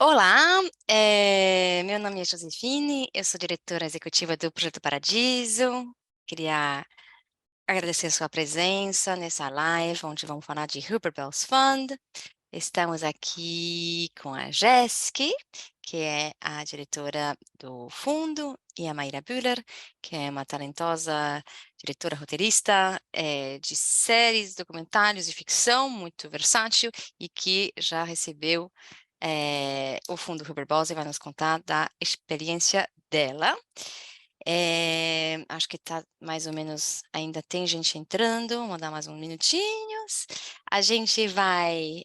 Olá, meu nome é Josephine, eu sou diretora executiva do Projeto Paradiso. Queria agradecer a sua presença nessa live, onde vamos falar de Hubert Bals Fund. Estamos aqui com a Jeske, que é a diretora do fundo, e a Maíra Bühler, que é uma talentosa diretora roteirista de séries, documentários e ficção, muito versátil, e que já recebeu o fundo Hubert Bals e vai nos contar da experiência dela. Acho que está mais ou menos, ainda tem gente entrando, vou dar mais uns minutinhos. A gente vai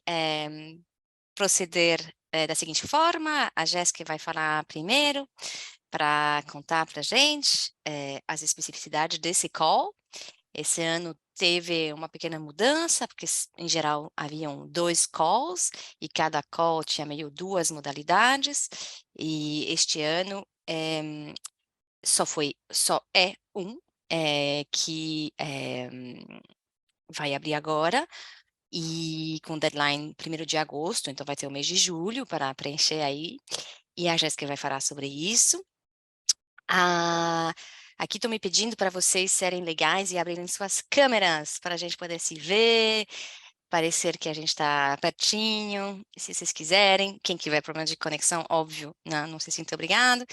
proceder da seguinte forma: a Jéssica vai falar primeiro para contar para a gente as especificidades desse call. Esse ano teve uma pequena mudança, porque em geral haviam 2 calls, e cada call tinha meio 2 modalidades, e este ano só é um, que vai abrir agora, e com deadline 1º de agosto, então vai ter o mês de julho para preencher aí, e a Jéssica vai falar sobre isso. Aqui estou me pedindo para vocês serem legais e abrirem suas câmeras para a gente poder se ver, parecer que a gente está pertinho, se vocês quiserem. Quem tiver problema de conexão, óbvio, não se sinta obrigado.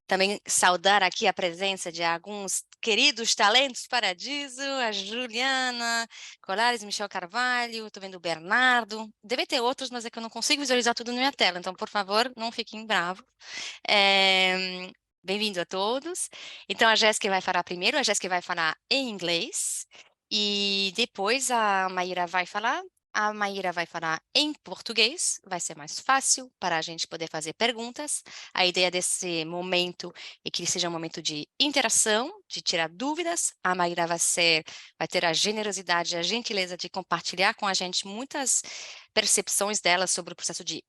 Também saudar aqui a presença de alguns queridos talentos Paradiso, a Juliana Colares, Michel Carvalho, estou vendo o Bernardo. Deve ter outros, mas é que eu não consigo visualizar tudo na minha tela, então, por favor, não fiquem bravos. Bem-vindo a todos. Então, a Jéssica vai falar primeiro, a Jéssica vai falar em inglês, e depois a Maíra vai falar. A Maíra vai falar em português, vai ser mais fácil para a gente poder fazer perguntas. A ideia desse momento é que ele seja um momento de interação, de tirar dúvidas. A Maíra vai ter a generosidade e a gentileza de compartilhar com a gente muitas percepções dela sobre o processo de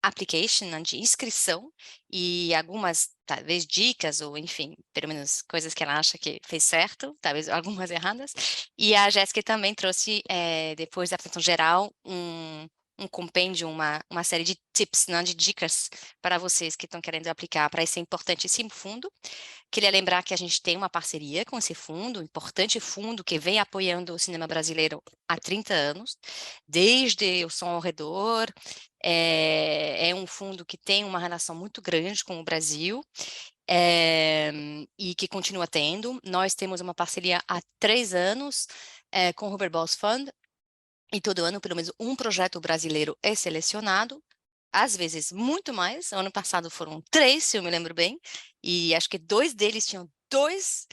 application, né, de inscrição, e algumas, talvez, dicas, ou enfim, pelo menos coisas que ela acha que fez certo, talvez algumas erradas. E a Jéssica também trouxe, depois da apresentação geral, um compêndio, uma série de tips, né, de dicas para vocês que estão querendo aplicar para esse importantíssimo fundo. Queria lembrar que a gente tem uma parceria com esse fundo, um importante fundo que vem apoiando o cinema brasileiro há 30 anos, desde O Som ao Redor. É um fundo que tem uma relação muito grande com o Brasil, e que continua tendo. Nós temos uma parceria há 3 anos com o Hubert Bals Fund, e todo ano, pelo menos um projeto brasileiro é selecionado, às vezes muito mais. Ano passado foram 3, se eu me lembro bem, e acho que 2 deles tinham duas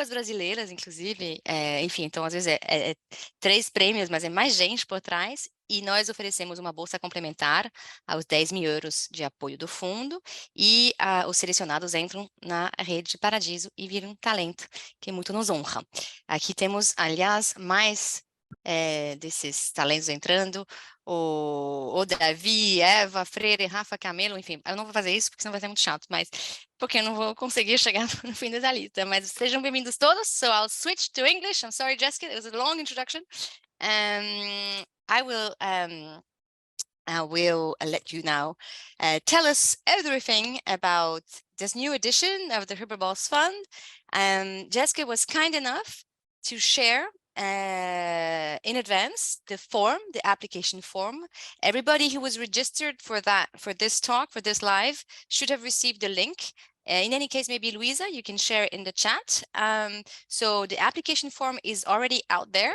brasileiras, inclusive. Enfim, então às vezes é 3 prêmios, mas é mais gente por trás, e nós oferecemos uma bolsa complementar aos 10.000 € de apoio do fundo, e os selecionados entram na rede Paradiso e viram um talento, que muito nos honra. Aqui temos, aliás, mais desses talentos entrando, o Davi, Eva, Freire, Rafa, Camelo, enfim. Eu não vou fazer isso porque senão vai ser muito chato, mas porque eu não vou conseguir chegar no fim dessa lista. Mas sejam bem-vindos todos. So I'll switch to English. I'm sorry, Jessica, it was a long introduction. I will let you now tell us everything about this new edition of the Hubert Bals Fund. Jessica was kind enough to share in advance the form, the application form. Everybody who was registered for this talk, for this live, should have received the link. In any case, maybe Luisa, you can share it in the chat. So the application form is already out there,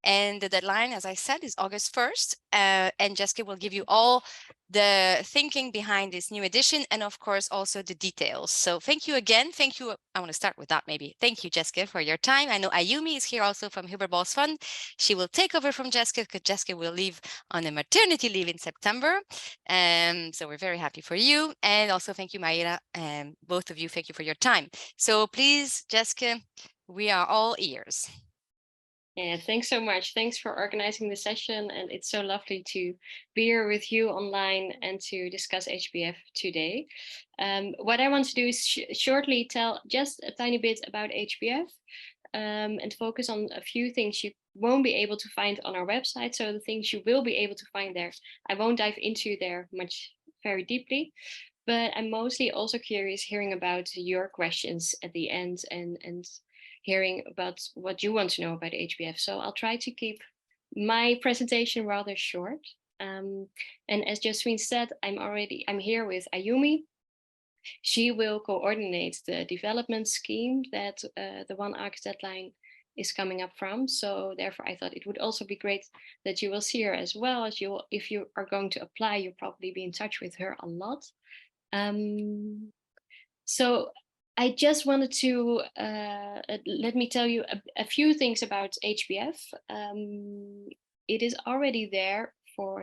and the deadline, as I said, is August 1st. And Jeske will give you all the thinking behind this new edition, and of course also the details. So thank you again. Thank you. I want to start with that maybe. Thank you, Jeske, for your time. I know Ayumi is here also from Hubert Bals Fund. She will take over from Jeske because Jeske will leave on a maternity leave in September. So we're very happy for you. And also thank you, Maíra. Both of you, thank you for your time. So please, Jeske, we are all ears. Yeah, thanks so much. Thanks for organizing the session, and it's so lovely to be here with you online and to discuss HBF today. What I want to do is shortly tell just a tiny bit about HBF. and focus on a few things you won't be able to find on our website. So the things you will be able to find there, I won't dive into there very deeply, but I'm mostly also curious hearing about your questions at the end and hearing about what you want to know about HBF. So I'll try to keep my presentation rather short. And as Josephine said, I'm here with Ayumi. She will coordinate the development scheme that the 1 August deadline is coming up from. So therefore, I thought it would also be great that you will see her as well. As if you are going to apply, you'll probably be in touch with her a lot. So I just wanted to let me tell you a few things about HBF. It is already there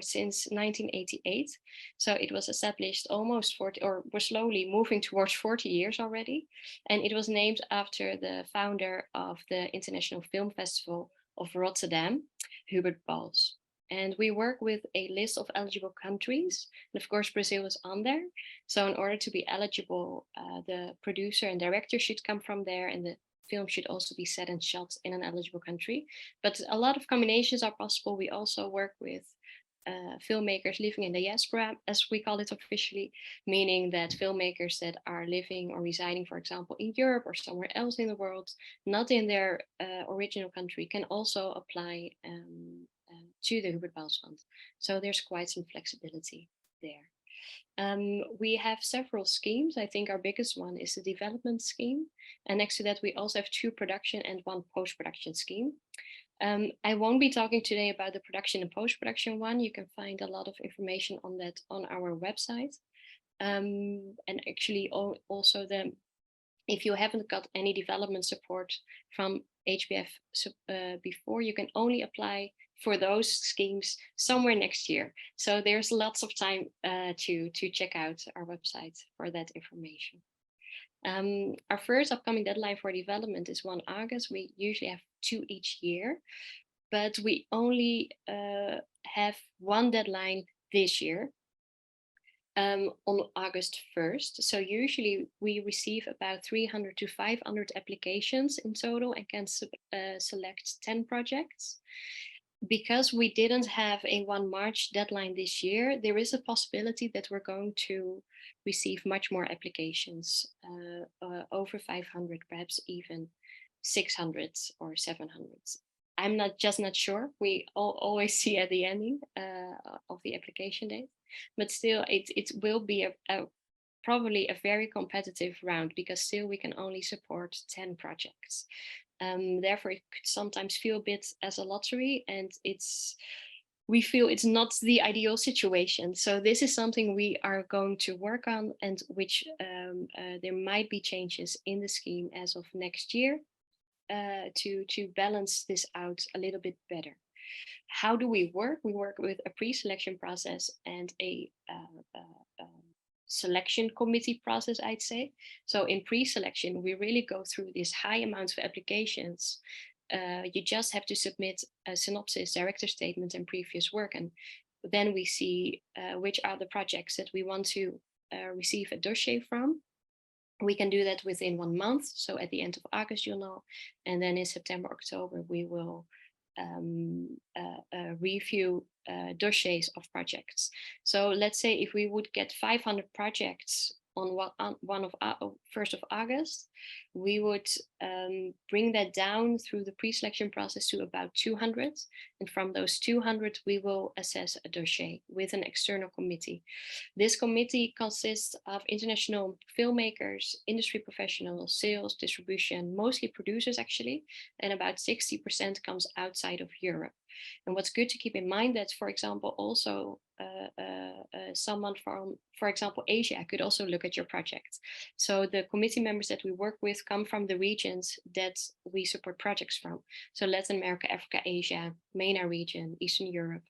since 1988. So it was established almost 40, or we're slowly moving towards 40 years already. And it was named after the founder of the International Film Festival of Rotterdam, Hubert Bals. And we work with a list of eligible countries. And of course, Brazil is on there. So in order to be eligible, the producer and director should come from there, and the film should also be set and shot in an eligible country. But a lot of combinations are possible. We also work with filmmakers living in the diaspora, as we call it officially, meaning that filmmakers that are living or residing, for example, in Europe or somewhere else in the world, not in their original country, can also apply to the Hubert Bals Fund. So there's quite some flexibility there. We have several schemes. I think our biggest one is the development scheme. And next to that, we also have 2 production and 1 post-production scheme. I won't be talking today about the production and post-production one. You can find a lot of information on that on our website. And actually also if you haven't got any development support from HBF before, you can only apply for those schemes somewhere next year. So there's lots of time to check out our website for that information. Our first upcoming deadline for development is 1 August. We usually have 2 each year, but we only have 1 deadline this year on August 1st. So usually we receive about 300 to 500 applications in total and can select 10 projects. Because we didn't have a 1 March deadline this year, there is a possibility that we're going to receive much more applications, over 500, perhaps even 600 or 700. I'm not sure. We always see at the ending of the application date, but still it will be probably a very competitive round, because still we can only support 10 projects. Therefore, it could sometimes feel a bit as a lottery, and we feel it's not the ideal situation. So this is something we are going to work on, and which there might be changes in the scheme as of next year to balance this out a little bit better. How do we work? We work with a pre-selection process and a selection committee process, I'd say. So in pre-selection, we really go through this high amount of applications. You just have to submit a synopsis, director statement, and previous work. And then we see which are the projects that we want to receive a dossier from. We can do that within 1 month. So at the end of August, you'll know. And then in September, October, we will review dossiers of projects. So let's say if we would get 500 projects on 1st of August, we would bring that down through the pre-selection process to about 200. And from those 200, we will assess a dossier with an external committee. This committee consists of international filmmakers, industry professionals, sales, distribution, mostly producers actually, and about 60% comes outside of Europe. And what's good to keep in mind that, for example, also someone from, for example, Asia could also look at your project. So the committee members that we work with come from the regions that we support projects from. So Latin America, Africa, Asia, MENA region, Eastern Europe.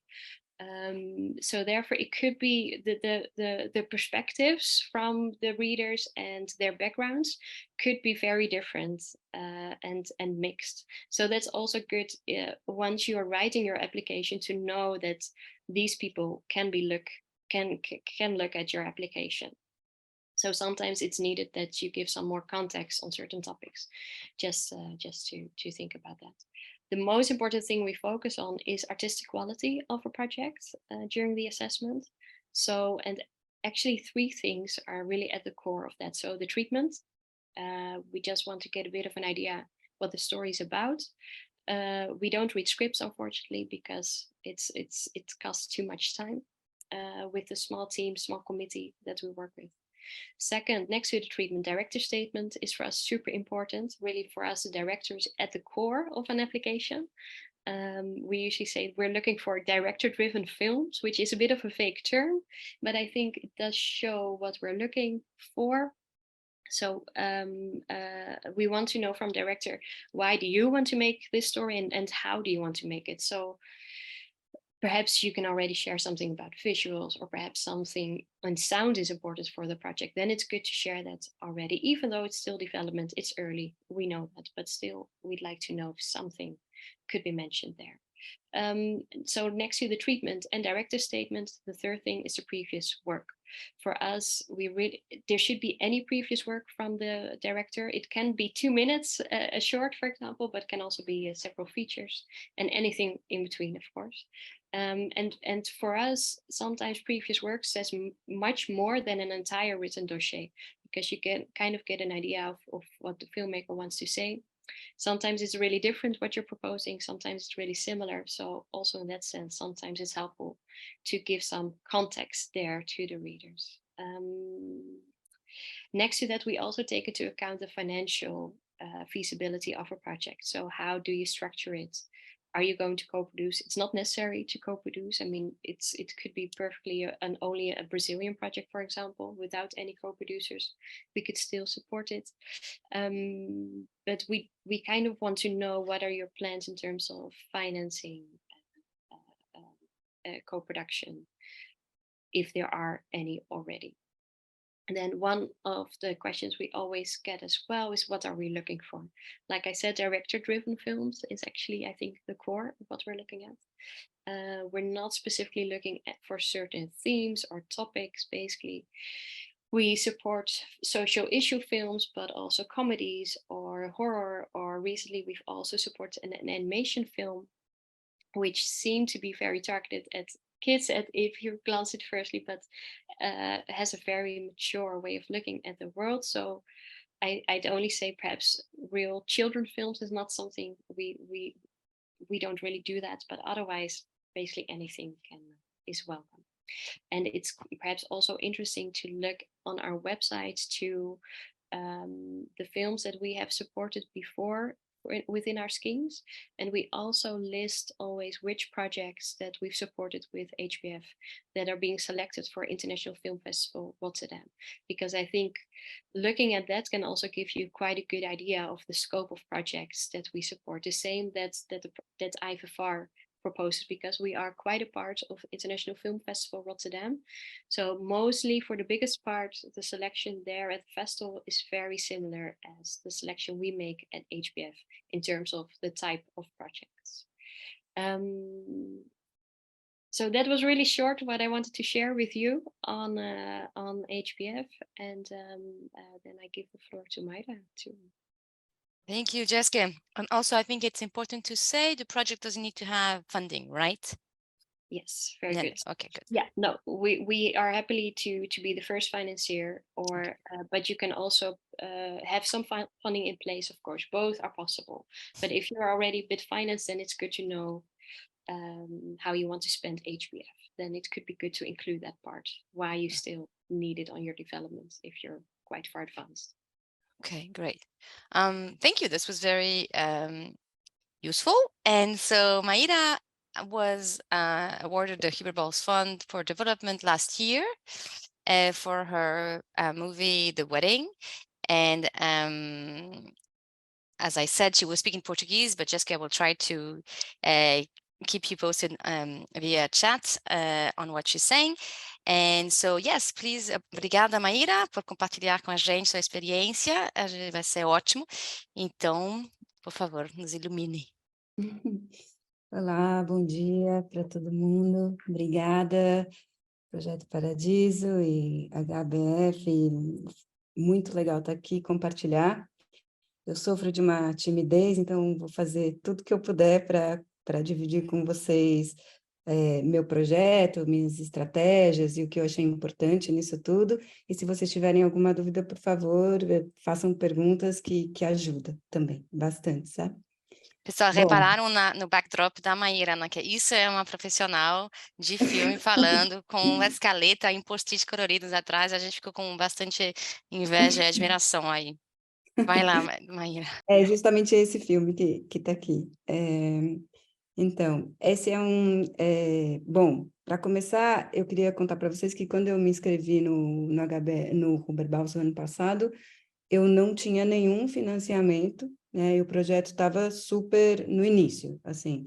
So therefore, it could be the perspectives from the readers and their backgrounds could be very different and mixed. So that's also good once you are writing your application to know that these people can look at your application. So sometimes it's needed that you give some more context on certain topics, just to think about that. The most important thing we focus on is artistic quality of a project during the assessment. So, and actually 3 things are really at the core of that. So the treatment, we just want to get a bit of an idea what the story is about. We don't read scripts, unfortunately, because it costs too much time with the small team, small committee that we work with. Second, next to the treatment, director statement is for us super important. Really, for us, the director is at the core of an application. We usually say we're looking for director-driven films, which is a bit of a fake term, but I think it does show what we're looking for. So we want to know from director, why do you want to make this story, and how do you want to make it? So perhaps you can already share something about visuals, or perhaps something and sound is important for the project. Then it's good to share that already, even though it's still development, it's early, we know that, but still we'd like to know if something could be mentioned there. So next to the treatment and director statement, the third thing is the previous work. For us, there should be any previous work from the director. It can be 2 minutes, a short, for example, but can also be several features, and anything in between, of course. And for us, sometimes previous work says much more than an entire written dossier, because you can kind of get an idea of what the filmmaker wants to say. Sometimes it's really different what you're proposing, sometimes it's really similar. So also in that sense, sometimes it's helpful to give some context there to the readers. Next to that, we also take into account the financial feasibility of a project. So how do you structure it? Are you going to co-produce? It's not necessary to co-produce. I mean, it could be perfectly only a Brazilian project, for example, without any co-producers. We could still support it. But we kind of want to know what are your plans in terms of financing co-production, if there are any already. And then one of the questions we always get as well is, what are we looking for? Like I said, director-driven films is actually, I think, the core of what we're looking at. We're not specifically looking for certain themes or topics. Basically, we support social issue films, but also comedies or horror, or recently we've also supported an animation film, which seemed to be very targeted at kids, if you glance it firstly, but has a very mature way of looking at the world. So I'd only say perhaps real children films is not something we don't really do that, but otherwise basically anything is welcome. And it's perhaps also interesting to look on our website to the films that we have supported before within our schemes. And we also list always which projects that we've supported with HBF that are being selected for International Film Festival Rotterdam. Because I think looking at that can also give you quite a good idea of the scope of projects that we support. The same that IFFR proposes, because we are quite a part of International Film Festival Rotterdam. So mostly, for the biggest part, the selection there at the festival is very similar as the selection we make at HBF in terms of the type of projects. So that was really short what I wanted to share with you on HBF, and then I give the floor to Maíra to. Thank you, Jeske. And also, I think it's important to say the project doesn't need to have funding, right? Yes, very good. Okay, good. Yeah, no, we are happily to be the first financier, or but you can also have some funding in place, of course. Both are possible. But if you're already a bit financed, then it's good to know how you want to spend HBF. Then it could be good to include that part, why you still need it on your development if you're quite far advanced. Okay, great. Thank you. This was very useful. And so Maíra was awarded the Hubert Bals Fund for Development last year for her movie, The Wedding. And as I said, she was speaking Portuguese, but Jeske will try to keep you posted via chat on what she's saying. And so, yes, please, obrigada, Maíra, por compartilhar com a gente sua experiência. Vai ser ótimo. Então, por favor, nos ilumine. Olá, bom dia para todo mundo. Obrigada Projeto Paradiso e HBF, muito legal estar aqui, compartilhar. Eu sofro de uma timidez, então vou fazer tudo que eu puder para dividir com vocês meu projeto, minhas estratégias e o que eu achei importante nisso tudo. E se vocês tiverem alguma dúvida, por favor, façam perguntas que ajudam também, bastante, sabe? Pessoal, Bom, repararam no backdrop da Maíra, né? Que isso é uma profissional de filme falando com uma escaleta em post-it coloridos atrás. A gente ficou com bastante inveja e admiração aí. Vai lá, Maíra. é justamente esse filme que está aqui. Então, esse é bom, para começar, eu queria contar para vocês que quando eu me inscrevi no Hubert Bals ano passado, eu não tinha nenhum financiamento, né? E o projeto estava super no início, assim.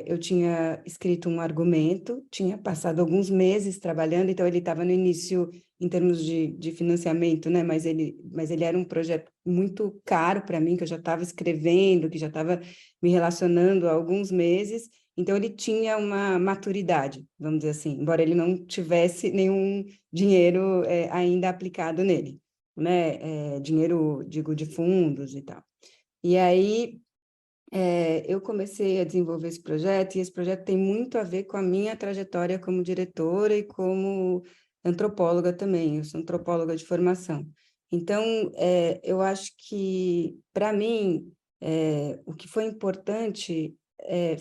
Eu tinha escrito um argumento, tinha passado alguns meses trabalhando, então ele estava no início em termos de financiamento, né? Mas ele era um projeto muito caro para mim, que eu já estava escrevendo, que já estava me relacionando há alguns meses, então ele tinha uma maturidade, vamos dizer assim, embora ele não tivesse nenhum dinheiro ainda aplicado nele, né? Dinheiro, digo, de fundos e tal. E aí eu comecei a desenvolver esse projeto, e esse projeto tem muito a ver com a minha trajetória como diretora e como antropóloga também. Eu sou antropóloga de formação. Então, eu acho que, para mim, o que foi importante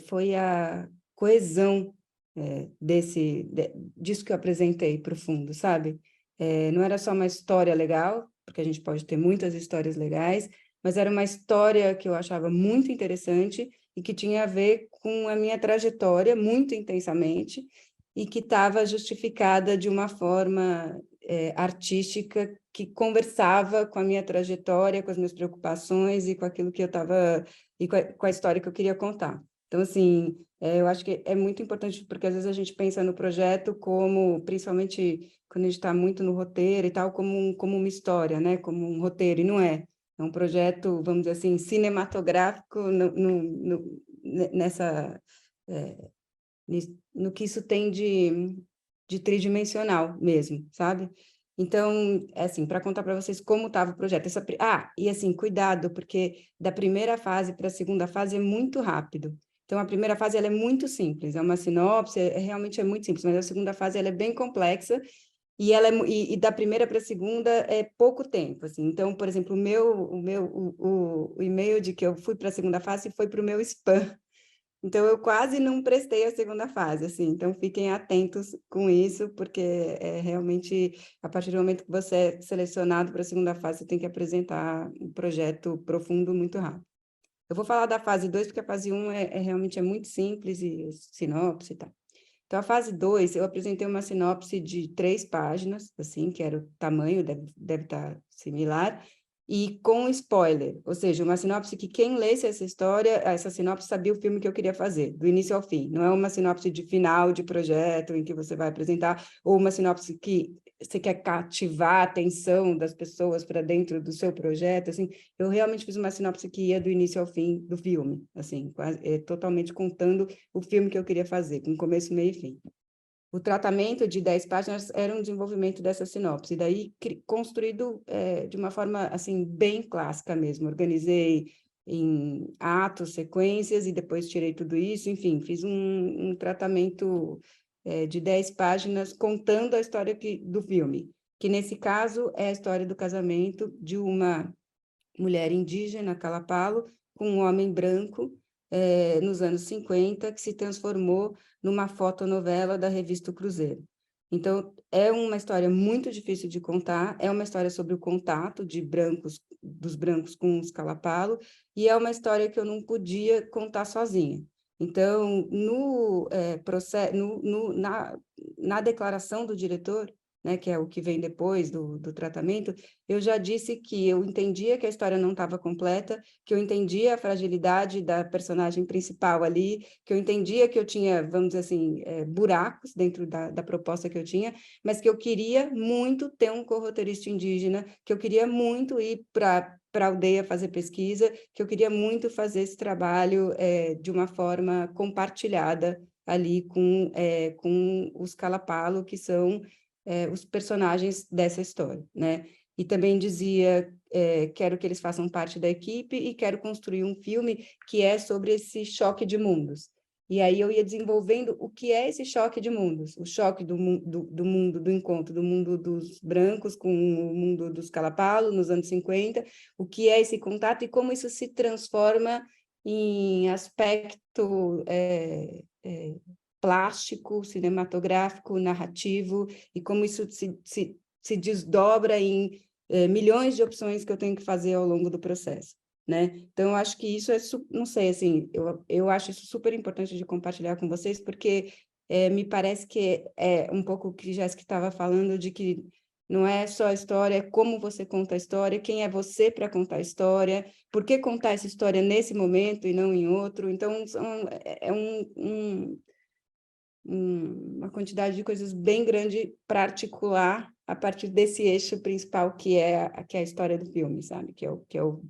foi a coesão disso que eu apresentei para o fundo, sabe? Não era só uma história legal, porque a gente pode ter muitas histórias legais, mas era uma história que eu achava muito interessante e que tinha a ver com a minha trajetória muito intensamente e que estava justificada de uma forma artística que conversava com a minha trajetória, com as minhas preocupações e com aquilo que eu estava e com a história que eu queria contar. Então, assim, eu acho que é muito importante porque às vezes a gente pensa no projeto como, principalmente quando a gente está muito no roteiro e tal, como uma história, né? Como um roteiro, e não é. É um projeto, vamos dizer assim, cinematográfico nessa, no que isso tem de tridimensional mesmo, sabe? Então, assim, para contar para vocês como estava o projeto. E assim, cuidado, porque da primeira fase para a segunda fase é muito rápido. Então, a primeira fase ela é muito simples, é uma sinopse, realmente é muito simples, mas a segunda fase ela é bem complexa, e da primeira para a segunda é pouco tempo, assim. Então, por exemplo, o e-mail de que eu fui para a segunda fase foi para o meu spam. Então, eu quase não prestei a segunda fase, assim. Então, fiquem atentos com isso, porque realmente, a partir do momento que você é selecionado para a segunda fase, você tem que apresentar um projeto profundo muito rápido. Eu vou falar da fase 2, porque a fase 1 realmente é muito simples, e sinopse e tal. Então, a fase 2, eu apresentei uma sinopse de 3 páginas, assim, que era o tamanho, deve estar similar, e com spoiler, ou seja, uma sinopse que quem lesse essa história, essa sinopse sabia o filme que eu queria fazer, do início ao fim. Não é uma sinopse de final de projeto em que você vai apresentar, ou uma sinopse que você quer cativar a atenção das pessoas para dentro do seu projeto, assim. Eu realmente fiz uma sinopse que ia do início ao fim do filme, assim, totalmente contando o filme que eu queria fazer, com começo, meio e fim. O tratamento de 10 páginas era um desenvolvimento dessa sinopse, e daí construído de uma forma assim, bem clássica mesmo. Organizei em atos, sequências, e depois tirei tudo isso, enfim, fiz um tratamento de 10 páginas contando a história do filme, que nesse caso é a história do casamento de uma mulher indígena, Calapalo, com um homem branco, nos anos 50, que se transformou numa fotonovela da revista O Cruzeiro. Então, é uma história muito difícil de contar, é uma história sobre o contato dos brancos com os Calapalo, e é uma história que eu não podia contar sozinha. Então, na declaração do diretor, né, que é o que vem depois do tratamento, eu já disse que eu entendia que a história não estava completa, que eu entendia a fragilidade da personagem principal ali, que eu entendia que eu tinha, vamos dizer assim, buracos dentro da proposta que eu tinha, mas que eu queria muito ter um corroteirista indígena, que eu queria muito ir para a aldeia fazer pesquisa, que eu queria muito fazer esse trabalho de uma forma compartilhada ali com os Calapalo, que são os personagens dessa história, né? E também dizia, quero que eles façam parte da equipe e quero construir um filme que é sobre esse choque de mundos. E aí eu ia desenvolvendo o que é esse choque de mundos, o choque do mundo do encontro, do mundo dos brancos com o mundo dos Calapalo, nos anos 50, o que é esse contato e como isso se transforma em aspecto plástico, cinematográfico, narrativo, e como isso se desdobra em milhões de opções que eu tenho que fazer ao longo do processo, né? Então, eu acho que isso não sei, assim, eu acho isso super importante de compartilhar com vocês, porque me parece que é um pouco o que Jeske estava falando, de que não é só a história, é como você conta a história, quem é você para contar a história, por que contar essa história nesse momento e não em outro. Então, é uma quantidade de coisas bem grande para articular a partir desse eixo principal que é a história do filme, sabe? Que é o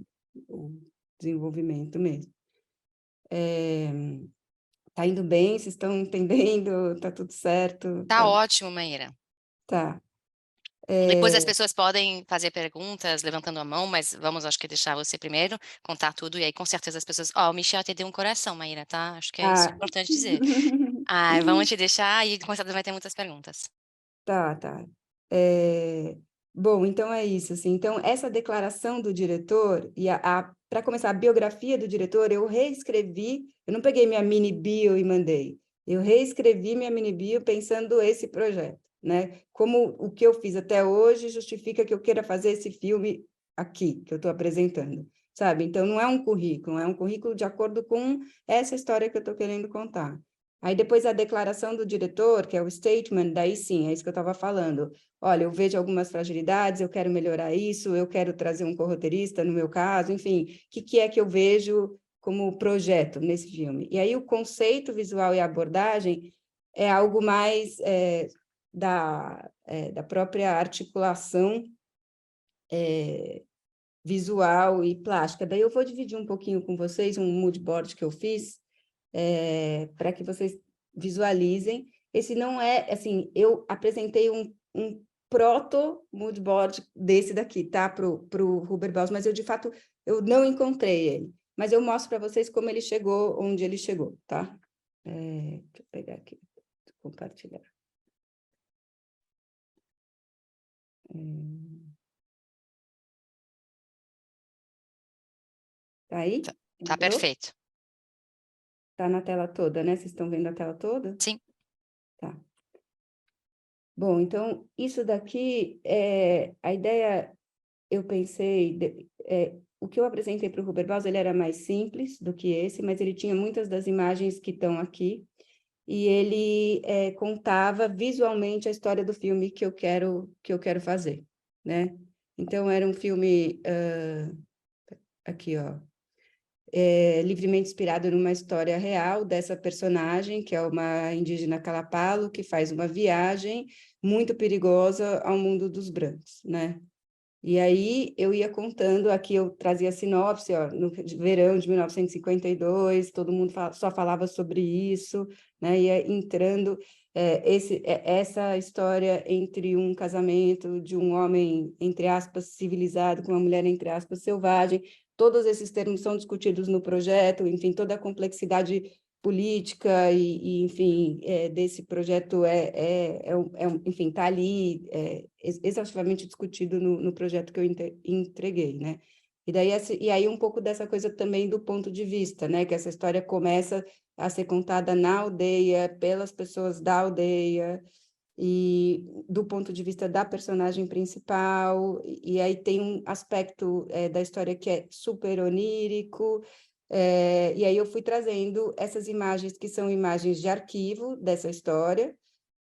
desenvolvimento mesmo. Tá indo bem? Vocês estão entendendo? Tá tudo certo? Tá ótimo, Maíra. Tá. Depois as pessoas podem fazer perguntas levantando a mão, mas vamos, acho que deixar você primeiro contar tudo, e aí com certeza as pessoas... Ó, o Michel até deu um coração, Maíra, tá? Acho que é isso importante dizer. Vamos te deixar e com certeza vai ter muitas perguntas. Tá. Bom, então é isso, assim. Então, essa declaração do diretor, e para começar, a biografia do diretor, eu reescrevi, eu não peguei minha mini bio e mandei, eu reescrevi minha mini bio pensando esse projeto, né? Como o que eu fiz até hoje justifica que eu queira fazer esse filme aqui, que eu estou apresentando, sabe? Então, não é um currículo de acordo com essa história que eu estou querendo contar. Aí depois a declaração do diretor, que é o statement, daí sim, é isso que eu estava falando. Olha, eu vejo algumas fragilidades, eu quero melhorar isso, eu quero trazer um co-roteirista, no meu caso, enfim, o que é que eu vejo como projeto nesse filme? E aí o conceito visual e a abordagem é algo mais da própria articulação visual e plástica. Daí eu vou dividir um pouquinho com vocês um mood board que eu fiz, para que vocês visualizem. Esse não é, assim, eu apresentei um proto mood board desse daqui, tá? Pro Hubert Bals, mas eu, de fato, eu não encontrei ele. Mas eu mostro para vocês como ele chegou, onde ele chegou, tá? Deixa eu pegar aqui, compartilhar. Tá aí? Tá perfeito. Tá na tela toda, né? Vocês estão vendo a tela toda? Sim. Tá. Bom, então, isso daqui, a ideia, eu pensei, o que eu apresentei para o Hubert Bals, ele era mais simples do que esse, mas ele tinha muitas das imagens que estão aqui, e ele contava visualmente a história do filme que eu quero fazer, né? Então, era um filme, aqui, ó, livremente inspirado numa história real dessa personagem, que é uma indígena Calapalo, que faz uma viagem muito perigosa ao mundo dos brancos, né? E aí eu ia contando, aqui eu trazia a sinopse, ó, no verão de 1952, todo mundo só falava sobre isso, né? Ia entrando essa história entre um casamento de um homem, entre aspas, civilizado, com uma mulher, entre aspas, selvagem. Todos esses termos são discutidos no projeto, enfim, toda a complexidade política enfim, desse projeto enfim, está ali exaustivamente discutido no projeto que eu entreguei, né? E aí um pouco dessa coisa também do ponto de vista, né? Que essa história começa a ser contada na aldeia, pelas pessoas da aldeia, e do ponto de vista da personagem principal, e aí tem um aspecto da história que é super onírico, e aí eu fui trazendo essas imagens que são imagens de arquivo dessa história,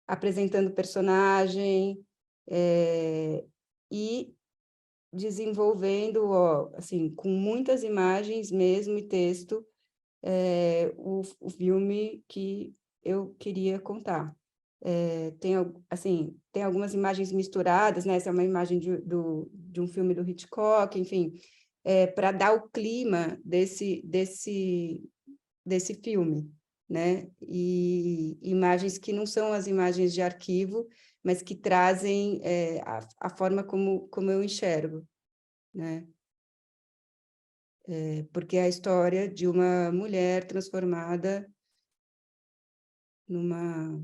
apresentando personagem, e desenvolvendo, ó, assim, com muitas imagens mesmo e texto, o filme que eu queria contar. Tem algumas imagens misturadas, né? Essa é uma imagem de um filme do Hitchcock, enfim, para dar o clima desse filme, né? E imagens que não são as imagens de arquivo, mas que trazem a forma como eu enxergo, né? Porque é a história de uma mulher transformada numa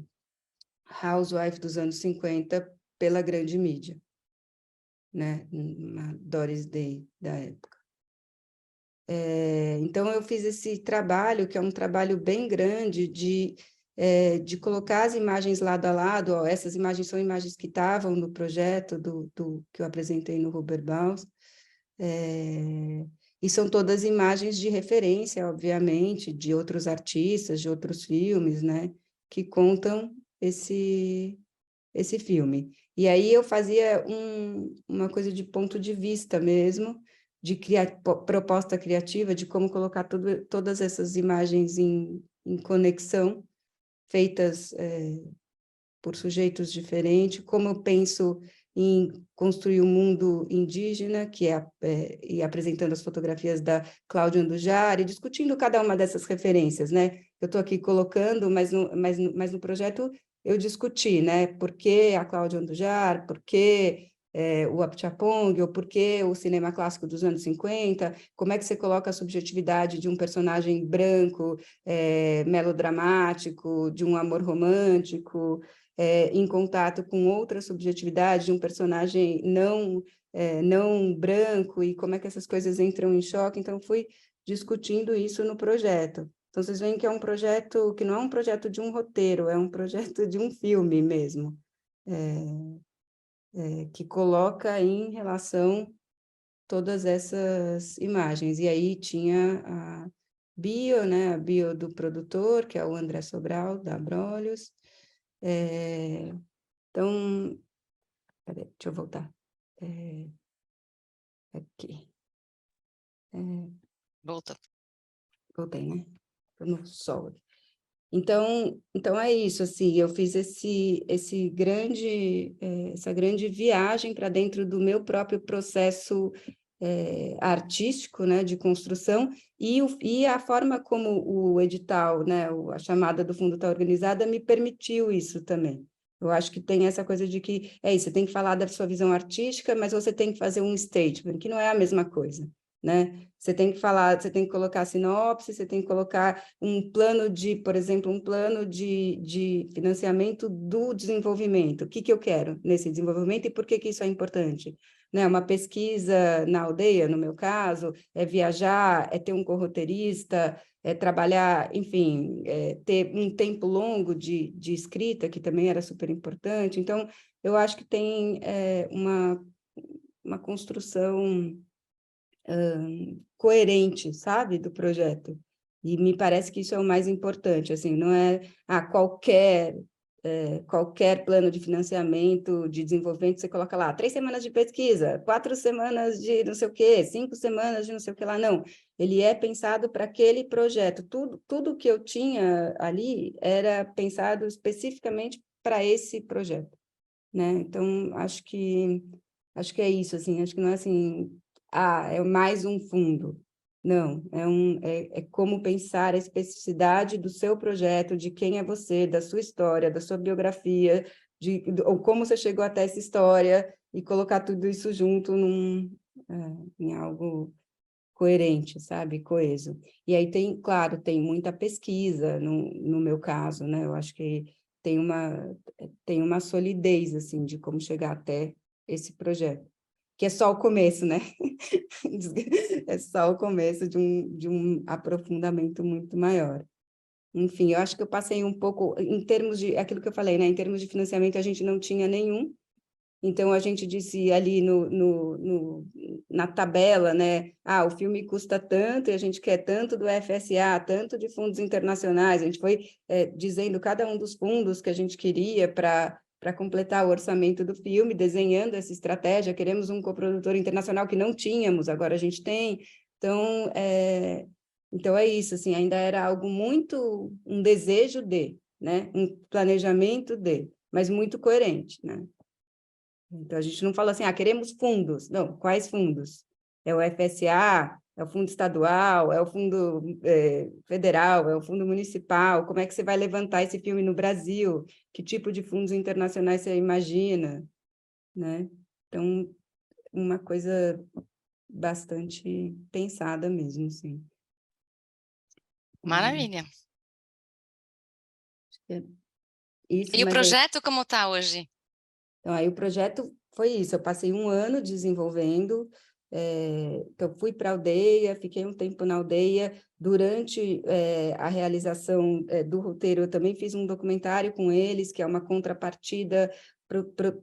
housewife dos anos 50 pela grande mídia, né? Uma Doris Day da época. Então, eu fiz esse trabalho, que é um trabalho bem grande, de colocar as imagens lado a lado. Ó, essas imagens são imagens que estavam no projeto que eu apresentei no Hubert Bals, e são todas imagens de referência, obviamente, de outros artistas, de outros filmes, né, que contam esse filme. E aí eu fazia uma coisa de ponto de vista mesmo, de proposta criativa, de como colocar todas essas imagens em conexão, feitas por sujeitos diferentes, como eu penso em construir um mundo indígena, e apresentando as fotografias da Cláudia Andujar, e discutindo cada uma dessas referências, né? Eu estou aqui colocando, mas no projeto eu discuti, né? Por que a Cláudia Andujar, por que o Apchapong, ou por que o cinema clássico dos anos 50, como é que você coloca a subjetividade de um personagem branco, melodramático, de um amor romântico, em contato com outra subjetividade de um personagem não branco, e como é que essas coisas entram em choque. Então, fui discutindo isso no projeto. Então, vocês veem que é um projeto que não é um projeto de um roteiro, é um projeto de um filme mesmo, que coloca em relação todas essas imagens. E aí tinha a bio, né, a bio do produtor, que é o André Sobral, da Abrolhos. Então, peraí, deixa eu voltar. Aqui. Voltou. Voltei, né? Estou no sol. Então é isso, assim, eu fiz essa grande viagem para dentro do meu próprio processo artístico, né, de construção, e a forma como o edital, né, a chamada do fundo está organizada, me permitiu isso também. Eu acho que tem essa coisa de que, isso, você tem que falar da sua visão artística, mas você tem que fazer um statement, que não é a mesma coisa, né? Você tem que falar, você tem que colocar a sinopse, você tem que colocar um plano por exemplo, um plano de financiamento do desenvolvimento. O que eu quero nesse desenvolvimento e por que isso é importante? Né? Uma pesquisa na aldeia, no meu caso, é viajar, é ter um corroteirista, é trabalhar, enfim, ter um tempo longo de escrita, que também era super importante. Então, eu acho que tem uma construção coerente, sabe, do projeto. E me parece que isso é o mais importante, assim, não é qualquer plano de financiamento, de desenvolvimento, você coloca lá 3 semanas de pesquisa, 4 semanas de não sei o quê, 5 semanas de não sei o que lá, não. Ele é pensado para aquele projeto. Tudo que eu tinha ali era pensado especificamente para esse projeto, né? Então, acho que é isso, assim, acho que não é assim, é mais um fundo. Não, é como pensar a especificidade do seu projeto, de quem é você, da sua história, da sua biografia, ou como você chegou até essa história, e colocar tudo isso junto em algo coerente, sabe? Coeso. E aí claro, tem muita pesquisa no meu caso, né? Eu acho que tem uma solidez, assim, de como chegar até esse projeto, que é só o começo, né? É só o começo de um aprofundamento muito maior. Enfim, eu acho que eu passei um pouco, em termos de, aquilo que eu falei, né? Em termos de financiamento, a gente não tinha nenhum, então a gente disse ali na tabela, né? O filme custa tanto, e a gente quer tanto do FSA, tanto de fundos internacionais, a gente foi dizendo cada um dos fundos que a gente queria para completar o orçamento do filme, desenhando essa estratégia. Queremos um coprodutor internacional que não tínhamos, agora a gente tem. Então é isso, assim, ainda era algo muito, um desejo né? Um planejamento mas muito coerente, né? Então, a gente não fala assim, queremos fundos. Não, quais fundos? É o FSA, É o fundo estadual? É o fundo federal? É o fundo municipal? Como é que você vai levantar esse filme no Brasil? Que tipo de fundos internacionais você imagina, né? Então, uma coisa bastante pensada mesmo, sim. Maravilha. Isso, E o mas aí, projeto como está hoje? então, aí o projeto foi isso, eu passei um ano desenvolvendo, então fui para a aldeia, fiquei um tempo na aldeia, durante a realização do roteiro, eu também fiz um documentário com eles, que é uma contrapartida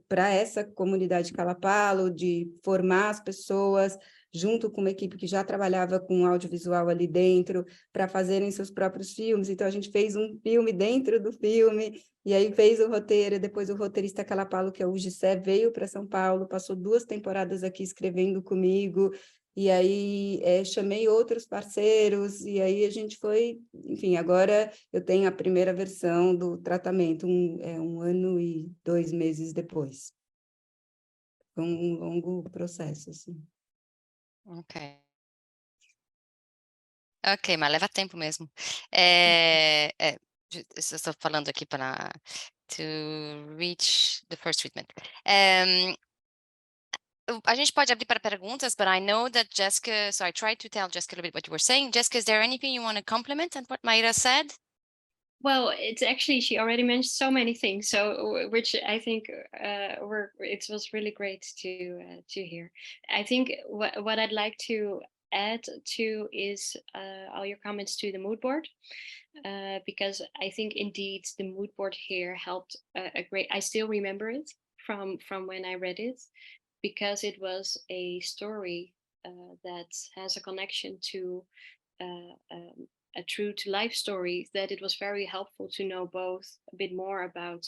para essa comunidade Calapalo, de formar as pessoas, junto com uma equipe que já trabalhava com audiovisual ali dentro, para fazerem seus próprios filmes, então a gente fez um filme dentro do filme, e aí fez o roteiro, depois o roteirista Calapalo, que é o Jeske, veio para São Paulo, passou 2 temporadas aqui escrevendo comigo, e aí chamei outros parceiros, e aí a gente foi, enfim, agora eu tenho a primeira versão do tratamento, um ano e 2 meses depois. Foi um longo processo, assim. Ok. Ok, mas leva tempo mesmo. Eu estou falando aqui para to reach the first treatment. A gente pode abrir para perguntas, but I know that Jeske, so I tried to tell Jeske a little bit what you were saying. Jeske, is there anything you want to compliment on what Maíra said? Well, it's actually, she already mentioned so many things, so which I think it was really great to hear. I think what I'd like to add to is all your comments to the mood board, because I think indeed the mood board here helped a great. I still remember it from when I read it, because it was a story that has a connection to a true to life story, that it was very helpful to know both a bit more about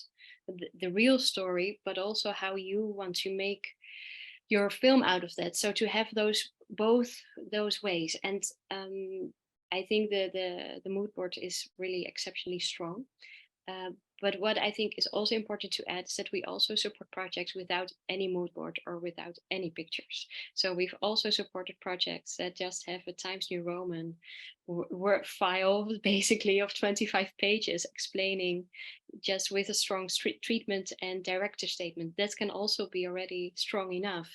the real story, but also how you want to make your film out of that. So to have both those ways, and I think the mood board is really exceptionally strong. But what I think is also important to add is that we also support projects without any mood board or without any pictures. So we've also supported projects that just have a Times New Roman word file, basically of 25 pages, explaining just with a strong treatment and director statement. That can also be already strong enough.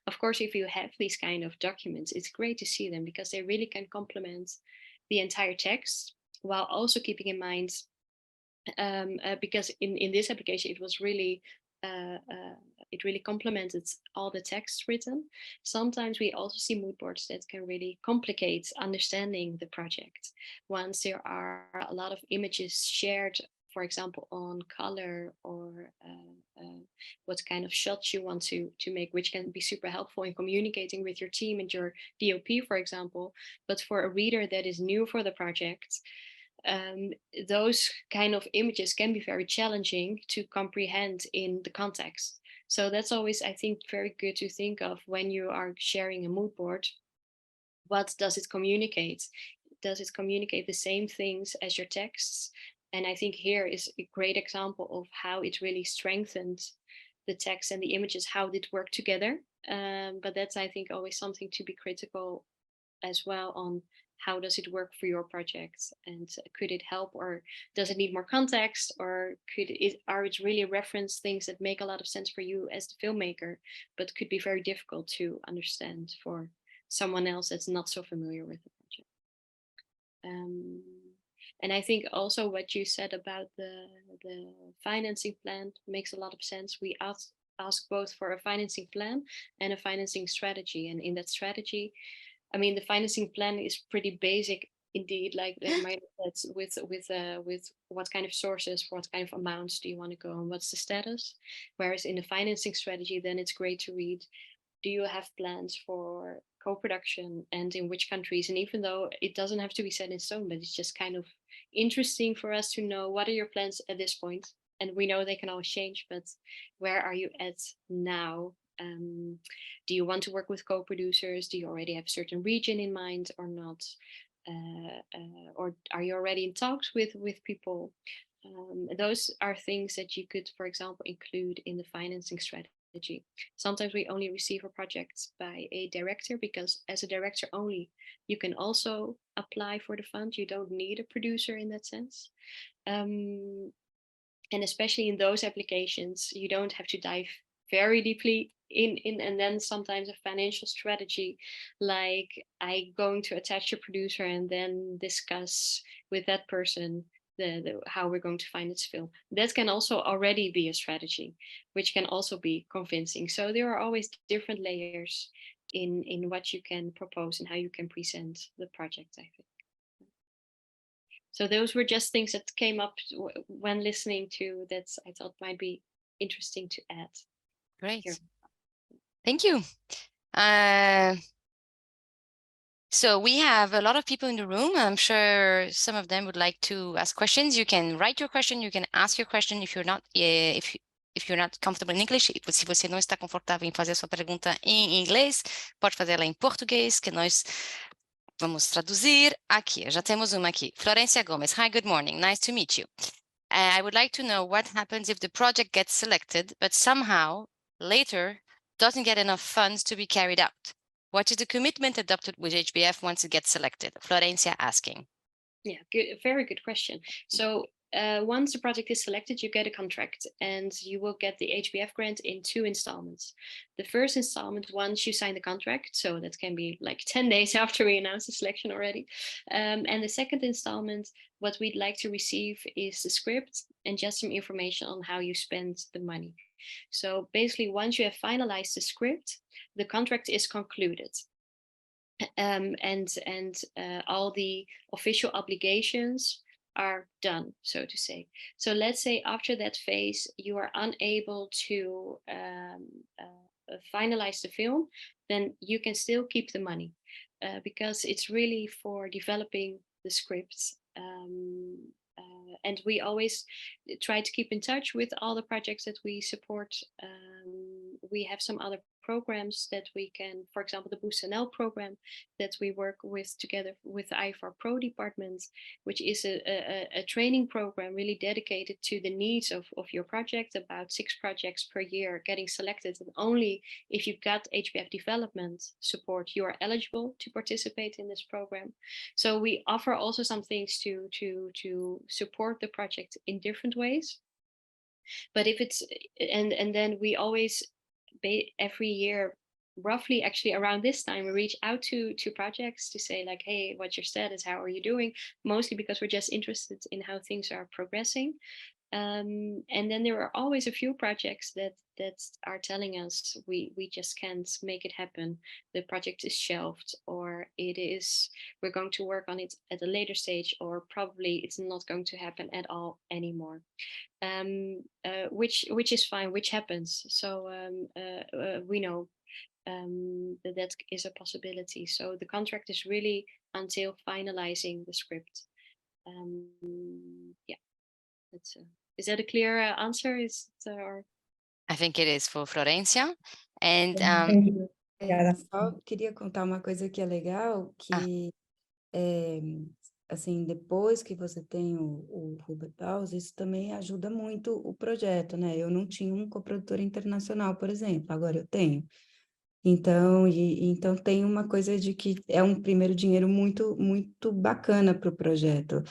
Of course, if you have these kind of documents, it's great to see them because they really can complement the entire text, while also keeping in mind because in this application it was really it really complemented all the text written. Sometimes we also see mood boards that can really complicate understanding the project once there are a lot of images shared, for example, on color or what kind of shots you want to make, which can be super helpful in communicating with your team and your DOP, for example. But for a reader that is new for the project, those kind of images can be very challenging to comprehend in the context. So that's always, I think, very good to think of when you are sharing a mood board. What does it communicate? Does it communicate the same things as your texts? And I think here is a great example of how it really strengthened the text and the images, how did work together. But that's, I think, always something to be critical as well on how does it work for your project, and could it help, or does it need more context, or are it really reference things that make a lot of sense for you as the filmmaker, but could be very difficult to understand for someone else that's not so familiar with the project. And I think also what you said about the financing plan makes a lot of sense. We ask both for a financing plan and a financing strategy, and in that strategy, I mean, the financing plan is pretty basic indeed, like Maíra said, with what kind of sources, what kind of amounts do you want to go, and what's the status. Whereas in the financing strategy, then it's great to read, do you have plans for co-production and in which countries? And even though it doesn't have to be set in stone, but it's just kind of interesting for us to know, what are your plans at this point? And we know they can always change, but where are you at now? Do you want to work with co-producers? Do you already have a certain region in mind or not? Or are you already in talks with people? Those are things that you could, for example, include in the financing strategy. Sometimes we only receive a project by a director, because as a director only, you can also apply for the fund. You don't need a producer in that sense. And especially in those applications, you don't have to dive very deeply in and then sometimes a financial strategy, like I'm going to attach a producer and then discuss with that person how we're going to finance film. That can also already be a strategy, which can also be convincing. So there are always different layers in what you can propose and how you can present the project, I think. So those were just things that came up when listening to that I thought might be interesting to add. Great. Here. Thank you. So we have a lot of people in the room. I'm sure some of them would like to ask questions. You can write your question. You can ask your question if you're not if you're not comfortable in English. Se você não está confortável em fazer a sua pergunta em inglês, pode fazê-la em português, que nós vamos traduzir aqui. Já temos uma aqui. Florência Gomes. Hi, good morning. Nice to meet you. I would like to know what happens if the project gets selected, but somehow later doesn't get enough funds to be carried out. What is the commitment adopted with HBF once it gets selected? Florencia asking. Yeah, good, very good question. So once the project is selected, you get a contract and you will get the HBF grant in 2 installments. The first installment, once you sign the contract, so that can be like 10 days after we announce the selection already. And the second installment, what we'd like to receive is the script and just some information on how you spend the money. So basically, once you have finalized the script, the contract is concluded. And all the official obligations are done, so to say. So let's say after that phase, you are unable to finalize the film, then you can still keep the money because it's really for developing the scripts. And we always try to keep in touch with all the projects that we support. We have some other programs that we can, for example, the Boost NL program that we work with together with the IFR Pro department, which is a training program really dedicated to the needs of your project, about 6 projects per year getting selected. And only if you've got HBF development support, you are eligible to participate in this program. So we offer also some things to support the project in different ways. But if it's, and then we always, every year, roughly actually around this time, we reach out to projects to say like, hey, what's your status? How are you doing? Mostly because we're just interested in how things are progressing. And then there are always a few projects that are telling us we just can't make it happen. The project is shelved, or we're going to work on it at a later stage, or probably it's not going to happen at all anymore. Which is fine, which happens. So we know that is a possibility. So the contract is really until finalizing the script. Yeah, that's is that a clear answer? I think it is for Florencia. And só queria contar uma coisa que é legal, que assim, depois que você tem o Hubert Bals, isso também ajuda muito o projeto, né? Eu não tinha um coprodutor internacional, por exemplo, agora eu tenho. Então, então tem uma coisa de que é um primeiro dinheiro muito, muito bacana para o projeto.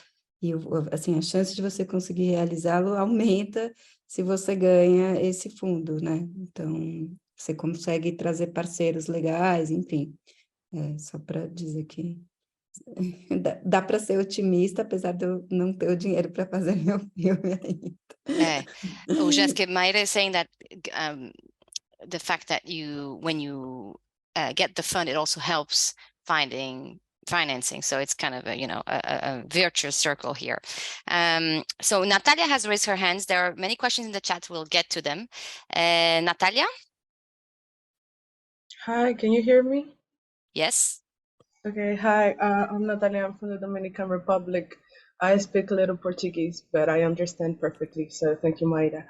E, assim, a chance de você conseguir realizá-lo aumenta se você ganha esse fundo, né? Então, você consegue trazer parceiros legais, enfim. Só para dizer que dá para ser otimista, apesar de eu não ter o dinheiro para fazer meu filme ainda. O Jeske, Maíra is saying that the fact that when you get the fund, it also helps finding financing. So it's kind of a virtuous circle here. So Natalia has raised her hands. There are many questions in the chat. We'll get to them. Natalia? Hi, can you hear me? Yes. Okay, hi, I'm Natalia. I'm from the Dominican Republic. I speak a little Portuguese, but I understand perfectly. So thank you, Maíra.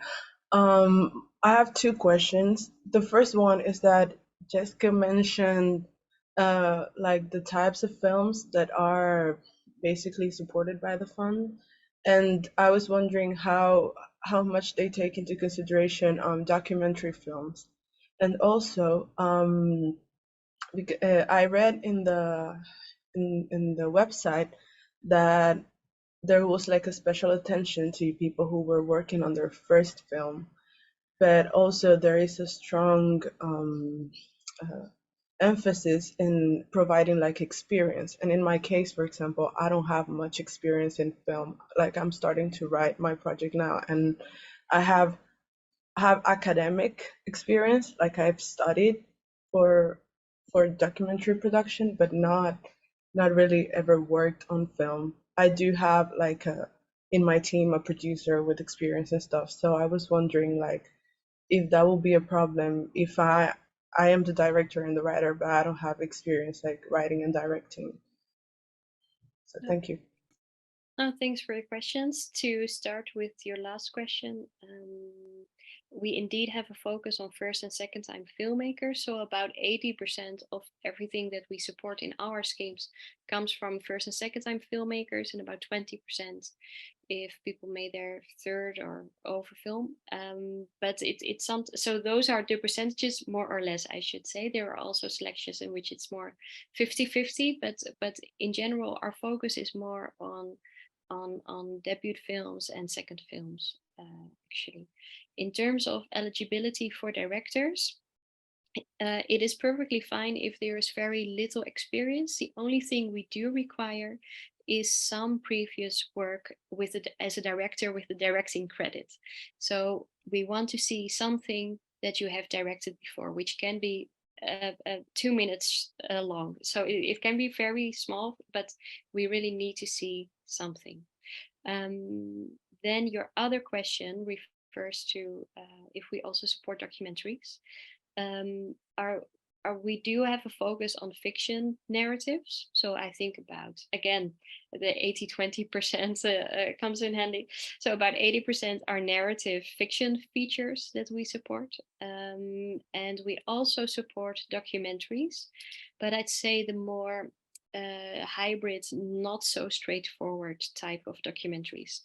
I have 2 questions. The first one is that Jeske mentioned like the types of films that are basically supported by the fund, and I was wondering how much they take into consideration documentary films. And also, I read in the website that there was like a special attention to people who were working on their first film, but also there is a strong emphasis in providing like experience. And in my case, for example, I don't have much experience in film. Like I'm starting to write my project now, and I have academic experience, like I've studied for documentary production, but not really ever worked on film. I do have like in my team a producer with experience and stuff. So I was wondering like if that will be a problem if I am the director and the writer, but I don't have experience like writing and directing. So thank you. Thanks for the questions. To start with your last question, we indeed have a focus on first and second time filmmakers. So about 80% of everything that we support in our schemes comes from first and second time filmmakers, and about 20% if people made their third or over film. But it's some, so those are the percentages more or less, I should say. There are also selections in which it's more 50-50, but in general, our focus is more on debut films and second films, actually. In terms of eligibility for directors, it is perfectly fine if there is very little experience. The only thing we do require is some previous work with as a director with the directing credit. So we want to see something that you have directed before, which can be 2 minutes long. So it can be very small, but we really need to see something. Then your other question refers to if we also support documentaries. We do have a focus on fiction narratives. So I think about, again, the 80-20% comes in handy. So about 80% are narrative fiction features that we support. And we also support documentaries, but I'd say the more hybrid, not so straightforward type of documentaries.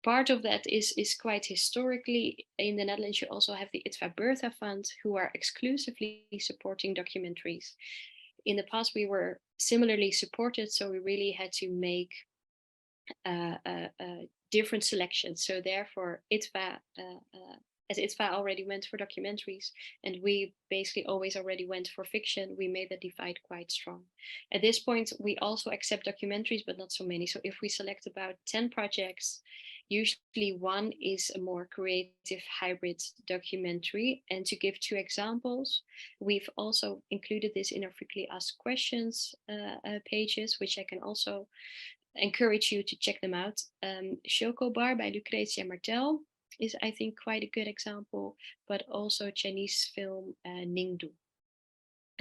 Part of that is quite historically. In the Netherlands, you also have the Hubert Fund, who are exclusively supporting documentaries. In the past, we were similarly supported, so we really had to make different selections. So therefore, as ITVA already went for documentaries, and we basically always already went for fiction, we made the divide quite strong. At this point, we also accept documentaries, but not so many. So if we select about 10 projects, usually one is a more creative hybrid documentary. And to give 2 examples, we've also included this in our frequently asked questions pages, which I can also encourage you to check them out. Chocobar by Lucretia Martel is, I think, quite a good example, but also Chinese film Ningdu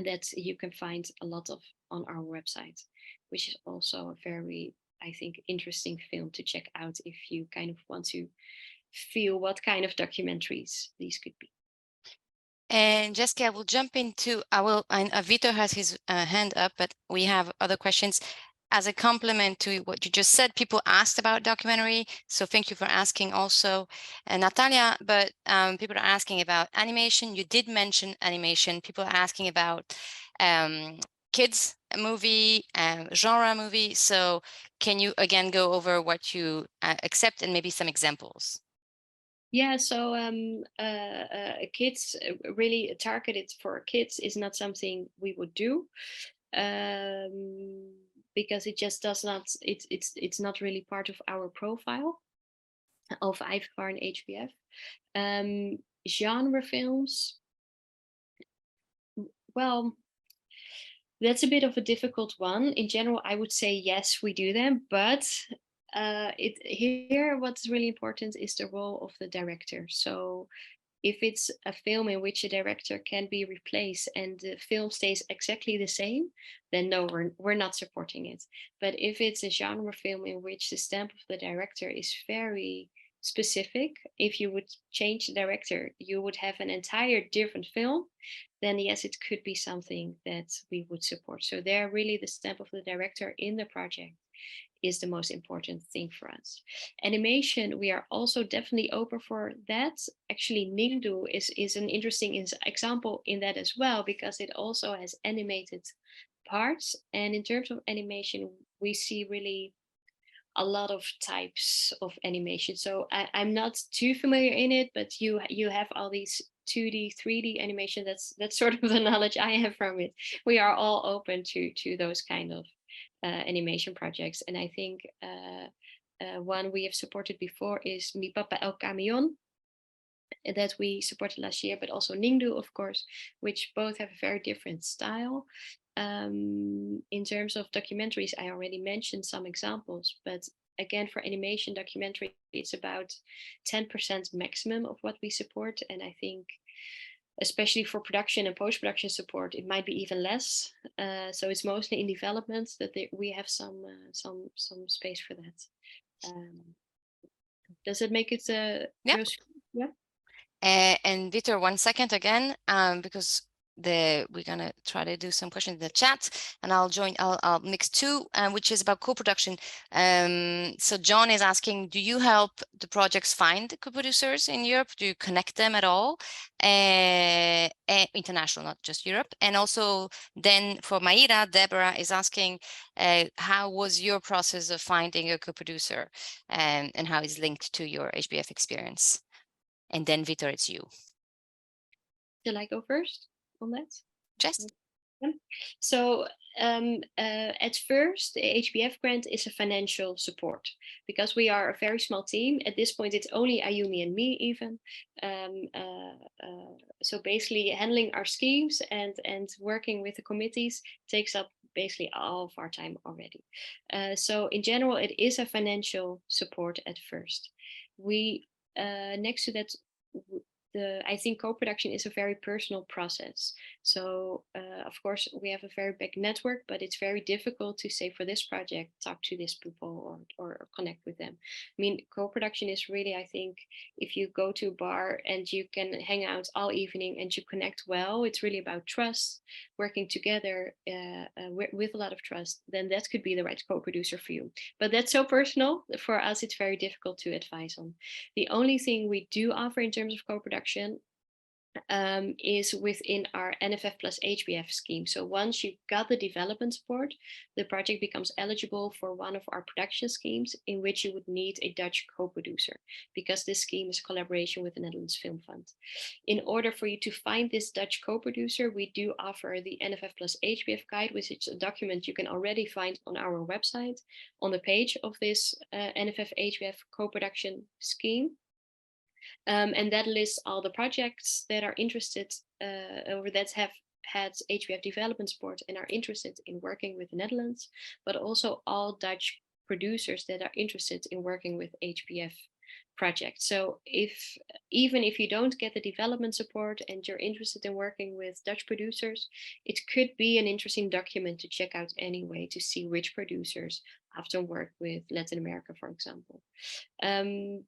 that you can find a lot of on our website, which is also a very, I think, interesting film to check out if you kind of want to feel what kind of documentaries these could be. And Jeske, I will jump into, and Vito has his hand up, but we have other questions. As a complement to what you just said, people asked about documentary. So thank you for asking also, Natalia, but people are asking about animation. You did mention animation. People are asking about kids movie, genre movie. So can you again go over what you accept and maybe some examples? Yeah, so kids, really targeted for kids is not something we would do. Because it just does not, it's not really part of our profile of IFR and HBF. Genre films, well, that's a bit of a difficult one. In general, I would say yes, we do them, but here what's really important is the role of the director. So if it's a film in which a director can be replaced and the film stays exactly the same, then no, we're not supporting it. But if it's a genre film in which the stamp of the director is very specific, if you would change the director, you would have an entire different film, then yes, it could be something that we would support. So there, really the stamp of the director in the project is the most important thing for us. Animation, we are also definitely open for that. Actually, Ningdu is an interesting example in that as well, because it also has animated parts. And in terms of animation, we see really a lot of types of animation. So I'm not too familiar in it, but you have all these 2D, 3D animation. That's sort of the knowledge I have from it. We are all open to those kind of animation projects. And I think one we have supported before is Mi Papa El Camion, that we supported last year, but also Ningdu, of course, which both have a very different style. In terms of documentaries, I already mentioned some examples, but again, for animation documentary, it's about 10% maximum of what we support. And I think, especially for production and post-production support, it might be even less. So it's mostly in development that we have some space for that. Does it make it? Yeah. And Vitor, 1 second again, because we're gonna try to do some questions in the chat, and I'll mix two, which is about co-production. So John is asking, do you help the projects find co-producers in Europe? Do you connect them at all? International, not just Europe. And also then for Maíra, Deborah is asking, how was your process of finding a co-producer, and how is linked to your HBF experience? And then Vitor, it's you. Shall I go first on that? Just. So at first, the HBF grant is a financial support, because we are a very small team. At this point, it's only Ayumi and me even. So basically handling our schemes and working with the committees takes up basically all of our time already. So in general, it is a financial support at first. We next to that, I think co-production is a very personal process. So of course we have a very big network, but it's very difficult to say for this project, talk to these people or connect with them. I mean, co-production is really, I think, if you go to a bar and you can hang out all evening and you connect well, it's really about trust, working together with a lot of trust, then that could be the right co-producer for you. But that's so personal. For us, it's very difficult to advise on. The only thing we do offer in terms of co-production is within our NFF plus HBF scheme. So once you got the development support, the project becomes eligible for one of our production schemes in which you would need a Dutch co-producer, because this scheme is a collaboration with the Netherlands Film Fund. In order for you to find this Dutch co-producer, we do offer the NFF plus HBF guide, which is a document you can already find on our website on the page of this NFF HBF co-production scheme. And that lists all the projects that are interested or that have had HBF development support and are interested in working with the Netherlands, but also all Dutch producers that are interested in working with HBF projects. So even if you don't get the development support and you're interested in working with Dutch producers, it could be an interesting document to check out anyway, to see which producers often work with Latin America, for example.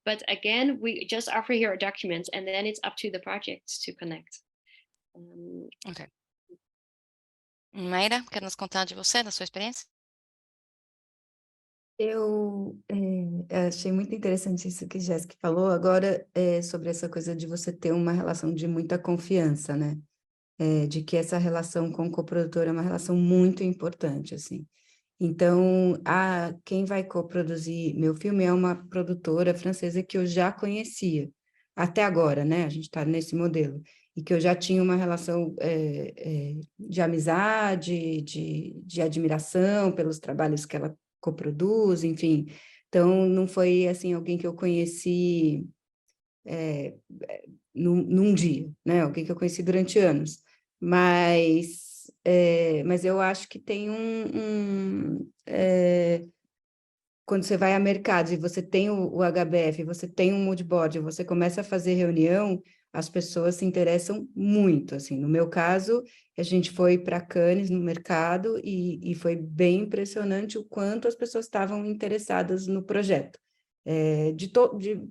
But again, we just offer here a document, and then it's up to the projects to connect. Ok. Maíra, quer nos contar de você, da sua experiência? Eu achei muito interessante isso que Jeske falou agora, sobre essa coisa de você ter uma relação de muita confiança, né? De que essa relação com o coprodutor é uma relação muito importante, assim. Então, quem vai coproduzir meu filme é uma produtora francesa que eu já conhecia, até agora, né? A gente está nesse modelo, e que eu já tinha uma relação de amizade, de admiração pelos trabalhos que ela coproduz, enfim. Então, não foi, assim, alguém que eu conheci num dia, né? Alguém que eu conheci durante anos. Mas eu acho que tem quando você vai a mercado e você tem o HBF, você tem um moodboard, você começa a fazer reunião, as pessoas se interessam muito, assim. No meu caso, a gente foi para Cannes no mercado e foi bem impressionante o quanto as pessoas estavam interessadas no projeto, de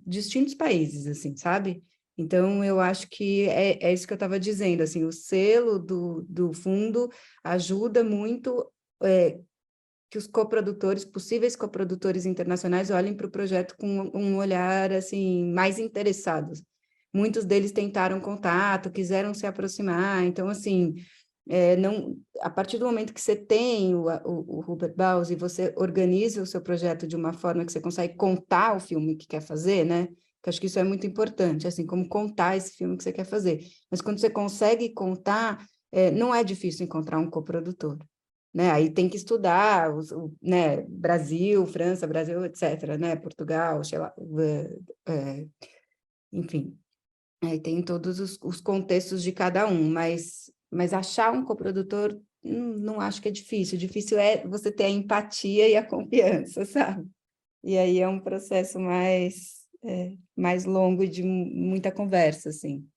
distintos países, assim, sabe? Então, eu acho que é isso que eu estava dizendo, assim, o selo do fundo ajuda muito que os coprodutores, possíveis coprodutores internacionais, olhem para o projeto com um olhar, assim, mais interessado. Muitos deles tentaram contato, quiseram se aproximar, então, assim, não, a partir do momento que você tem o Hubert Bals e você organiza o seu projeto de uma forma que você consegue contar o filme que quer fazer, né? Que acho que isso é muito importante, assim, como contar esse filme que você quer fazer. Mas quando você consegue contar, não é difícil encontrar um coprodutor, né? Aí tem que estudar, né? Brasil, França, Brasil, etc., né? Portugal, sei lá, enfim. Aí tem todos os contextos de cada um, mas achar um coprodutor, não acho que é difícil. Difícil é você ter a empatia e a confiança, sabe? E aí é um processo mais longo e de muita conversa, assim,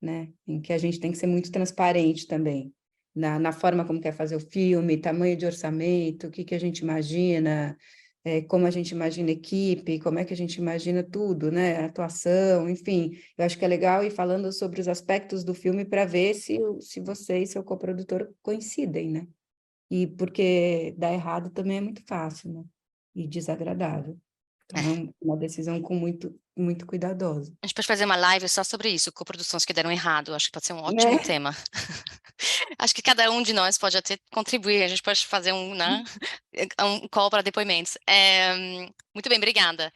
né? Em que a gente tem que ser muito transparente também, na forma como quer fazer o filme, tamanho de orçamento, o que a gente imagina, como a gente imagina equipe, como é que a gente imagina tudo, né? Atuação, enfim. Eu acho que é legal ir falando sobre os aspectos do filme para ver se você e seu coprodutor coincidem, né? E porque dar errado também é muito fácil, né? E desagradável. Então, é uma decisão com muito cuidadosa. A gente pode fazer uma live só sobre isso, coproduções que deram errado. Acho que pode ser um ótimo Né? tema. Acho que cada um de nós pode até contribuir. A gente pode fazer né, um call para depoimentos. Muito bem, obrigada.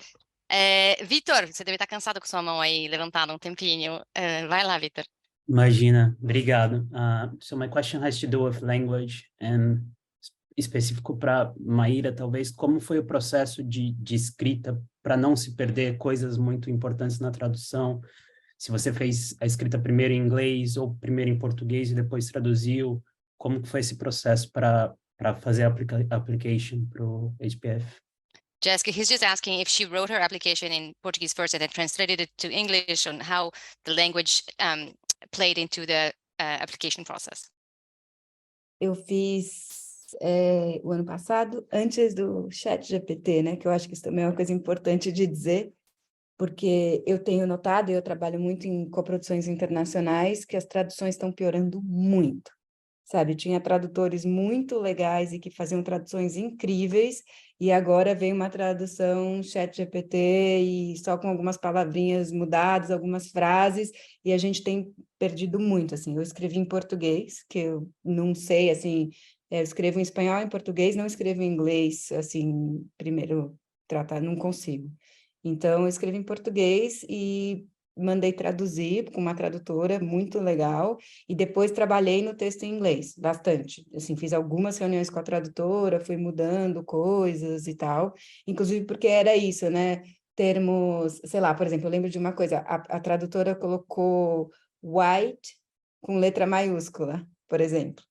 Vitor, você deve estar cansado com sua mão aí levantada um tempinho. Vai lá, Vitor. Imagina, obrigado. So my question has to do with language and específico para Maíra, talvez, como foi o processo de escrita para não se perder coisas muito importantes na tradução? Se você fez a escrita primeiro em inglês ou primeiro em português e depois traduziu, como que foi esse processo para fazer a application para o HPF? Jeske, he's just asking if she wrote her application in Portuguese first and then translated it to English, on how the language played into the application process. Eu fiz o ano passado, antes do ChatGPT, né? Que eu acho que isso também é uma coisa importante de dizer, porque eu tenho notado, e eu trabalho muito em coproduções internacionais, que as traduções estão piorando muito, sabe? Tinha tradutores muito legais e que faziam traduções incríveis, e agora vem uma tradução ChatGPT e só com algumas palavrinhas mudadas, algumas frases, e a gente tem perdido muito, assim. Eu escrevi em português, que eu não sei, assim, eu escrevo em espanhol, em português, não escrevo em inglês, assim, primeiro tratar, não consigo. Então, eu escrevi em português e mandei traduzir com uma tradutora muito legal, e depois trabalhei no texto em inglês, bastante. Assim, fiz algumas reuniões com a tradutora, fui mudando coisas e tal, inclusive porque era isso, né? Termos, sei lá, por exemplo, eu lembro de uma coisa, a tradutora colocou white com letra maiúscula, por exemplo.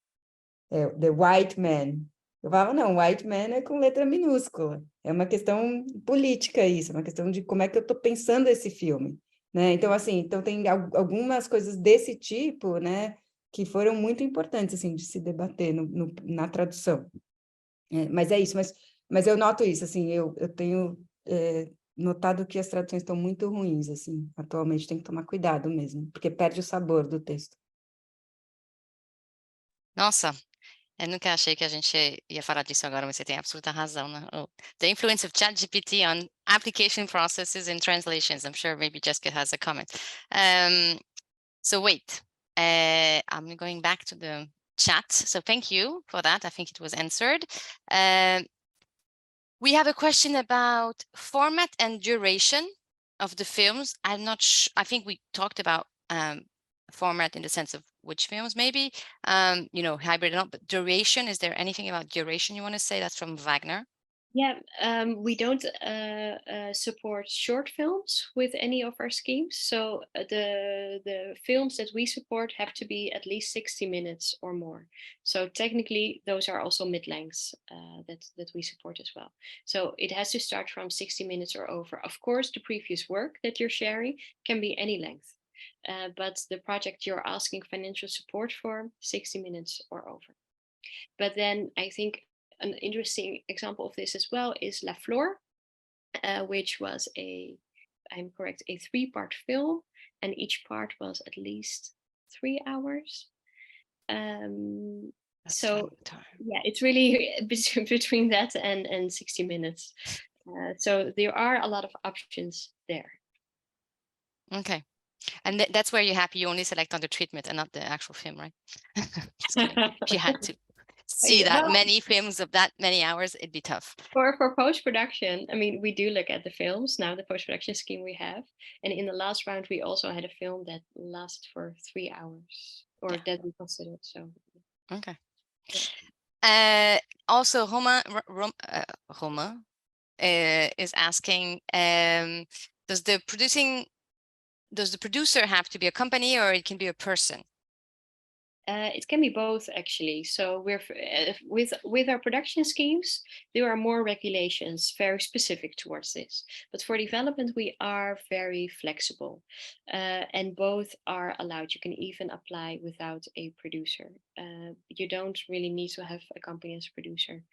The white man. Eu falava, não, white man é com letra minúscula. É uma questão política isso, é uma questão de como é que eu estou pensando esse filme, né? Então, assim, então tem algumas coisas desse tipo, né, que foram muito importantes, assim, de se debater na tradução. Mas é isso, mas eu noto isso, assim, eu tenho notado que as traduções estão muito ruins, assim, atualmente tem que tomar cuidado mesmo, porque perde o sabor do texto. Nossa, eu nunca achei que a gente ia falar disso agora, mas você tem absoluta razão, né? The influence of ChatGPT on application processes and translations. I'm sure maybe Jessica has a comment. So wait, I'm going back to the chat. So thank you for that. I think it was answered. We have a question about format and duration of the films. I'm not sure. I think we talked about format in the sense of which films, maybe, hybrid or not, but duration, is there anything about duration you want to say? That's from Wagner. Yeah, we don't support short films with any of our schemes. So the films that we support have to be at least 60 minutes or more. So technically, those are also mid-lengths that we support as well. So it has to start from 60 minutes or over. Of course, the previous work that you're sharing can be any length. But the project you're asking financial support for, 60 minutes or over. But then I think an interesting example of this as well is La Flor, which was I'm correct, a 3-part film, and each part was at least 3 hours. So yeah, it's really between that and 60 minutes. So there are a lot of options there. Okay. And that's where you're happy. You only select on the treatment and not the actual film, right? If you had to see that many films of that many hours, it'd be tough. For post-production, I mean, we do look at the films now, the post-production scheme we have. And in the last round, we also had a film that lasted for 3 hours, or that we considered. So okay. Also, Roma is asking, does the producer have to be a company, or it can be a person? It can be both, actually. So we're with our production schemes, there are more regulations very specific towards this. But for development, we are very flexible, and both are allowed. You can even apply without a producer. You don't really need to have a company as a producer.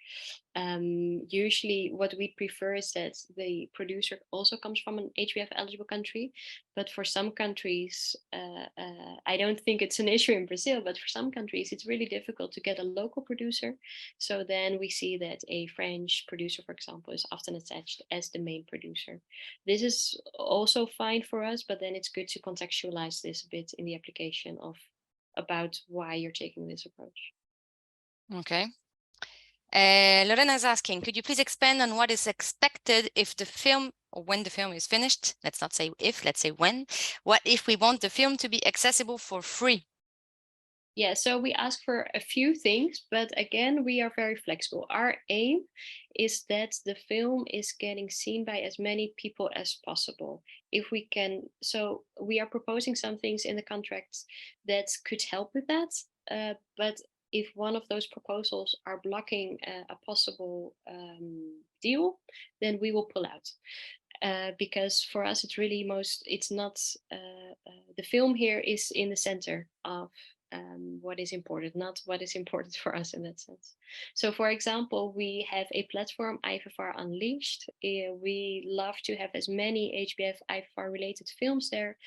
Usually what we prefer is that the producer also comes from an HBF eligible country, but for some countries, I don't think it's an issue in Brazil, but for some countries it's really difficult to get a local producer. So then we see that a French producer, for example, is often attached as the main producer. This is also fine for us, but then it's good to contextualize this a bit in the application about why you're taking this approach. Okay. Lorena is asking, could you please expand on what is expected if the film, or when the film is finished? Let's not say if, let's say when. What if we want the film to be accessible for free? Yeah, so we ask for a few things, but again, we are very flexible. Our aim is that the film is getting seen by as many people as possible. If we can, so we are proposing some things in the contracts that could help with that, but if one of those proposals are blocking a possible deal, then we will pull out. Because for us, it's really it's not, the film here is in the center of what is important, not what is important for us in that sense. So for example, we have a platform, IFFR Unleashed. We love to have as many HBF IFFR related films there,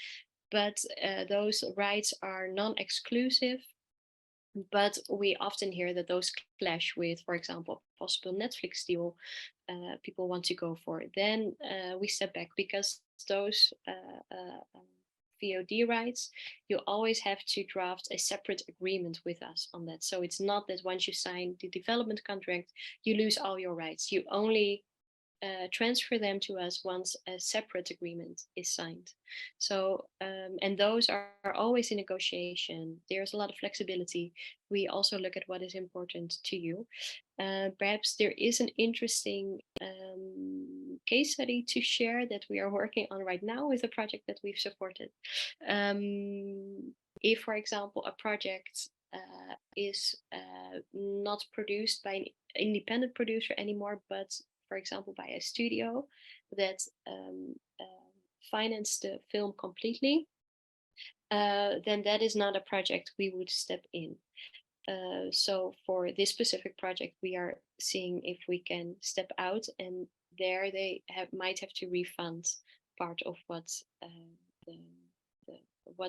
but those rights are non-exclusive. But we often hear that those clash with, for example, possible Netflix deal people want to go for. Then we step back, because those VOD rights, you always have to draft a separate agreement with us on that. So it's not that once you sign the development contract, you lose all your rights. You only transfer them to us once a separate agreement is signed. So, and those are always in negotiation. There's a lot of flexibility. We also look at what is important to you. Perhaps there is an interesting case study to share that we are working on right now with a project that we've supported. If, for example, a project is not produced by an independent producer anymore, but for example, by a studio that financed the film completely, then that is not a project we would step in. So for this specific project, we are seeing if we can step out, and there they might have to refund part of what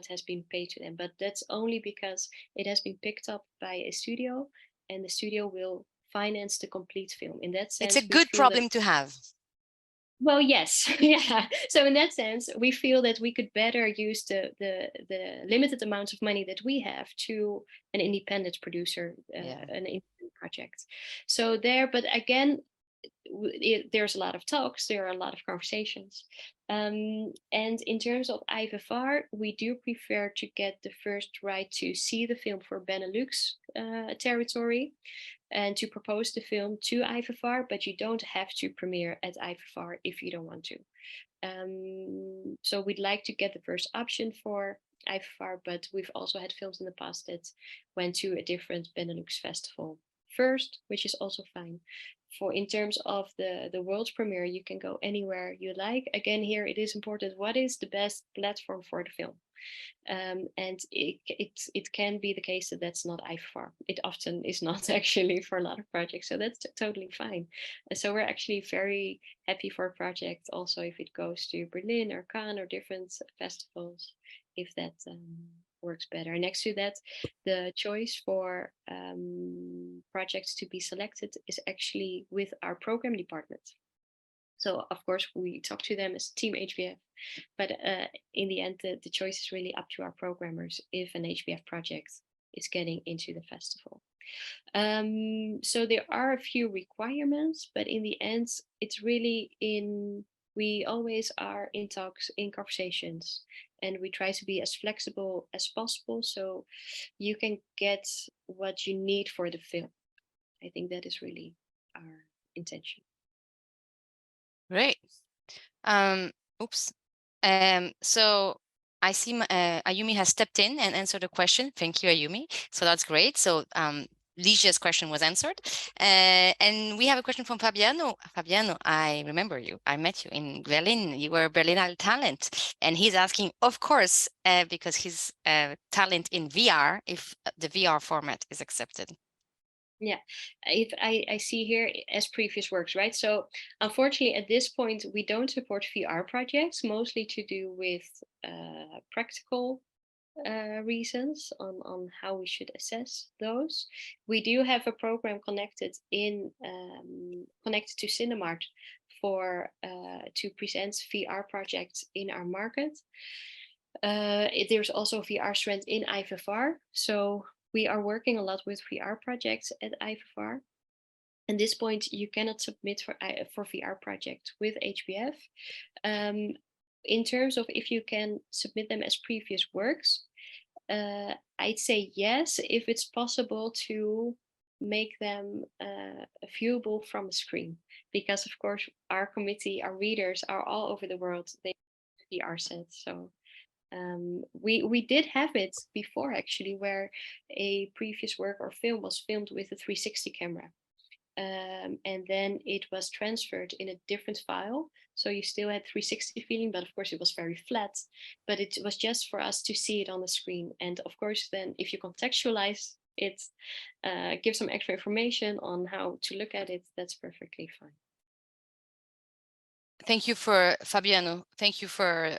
has been paid to them. But that's only because it has been picked up by a studio, and the studio will finance the complete film. In that sense, it's a good problem to have. Well, yes, yeah. So in that sense, we feel that we could better use the limited amount of money that we have to an independent producer, an independent project. So there, but again, there's a lot of talks, there are a lot of conversations. And in terms of IFFR, we do prefer to get the first right to see the film for Benelux territory, and to propose the film to IFFR, but you don't have to premiere at IFFR if you don't want to. So we'd like to get the first option for IFFR, but we've also had films in the past that went to a different Benelux festival first, which is also fine. For in terms of the world premiere, you can go anywhere you like. Again, here it is important, what is the best platform for the film? And it can be the case that that's not IFFR. It often is not actually for a lot of projects, so that's totally fine. So we're actually very happy for a project also if it goes to Berlin or Cannes or different festivals, if that works better. Next to that, the choice for projects to be selected is actually with our program department. So of course we talk to them as Team HBF, but in the end, the choice is really up to our programmers if an HBF project is getting into the festival. So there are a few requirements, but in the end, it's really we always are in talks, in conversations, and we try to be as flexible as possible so you can get what you need for the film. I think that is really our intention. Great. Oops. So I see Ayumi has stepped in and answered the question. Thank you, Ayumi. So that's great. So Ligia's question was answered. And we have a question from Fabiano. Fabiano, I remember you. I met you in Berlin. You were Berlinale talent. And he's asking, of course, because he's talent in VR, if the VR format is accepted. Yeah, if I see here as previous works, right? So unfortunately, at this point, we don't support VR projects, mostly to do with practical reasons on how we should assess those. We do have a program connected to Cinemart for to present VR projects in our market. There's also a VR strand in IFFR, so we are working a lot with VR projects at IFFR. At this point, you cannot submit for VR projects with HBF. In terms of if you can submit them as previous works, I'd say yes, if it's possible to make them viewable from a screen. Because of course, our committee, our readers are all over the world. They have VR sets, so we did have it before actually, where a previous work or film was filmed with a 360 camera. And then it was transferred in a different file. So you still had 360 feeling, but of course it was very flat, but it was just for us to see it on the screen. And of course, then if you contextualize it, give some extra information on how to look at it, that's perfectly fine. Thank you for Fabiano. Thank you for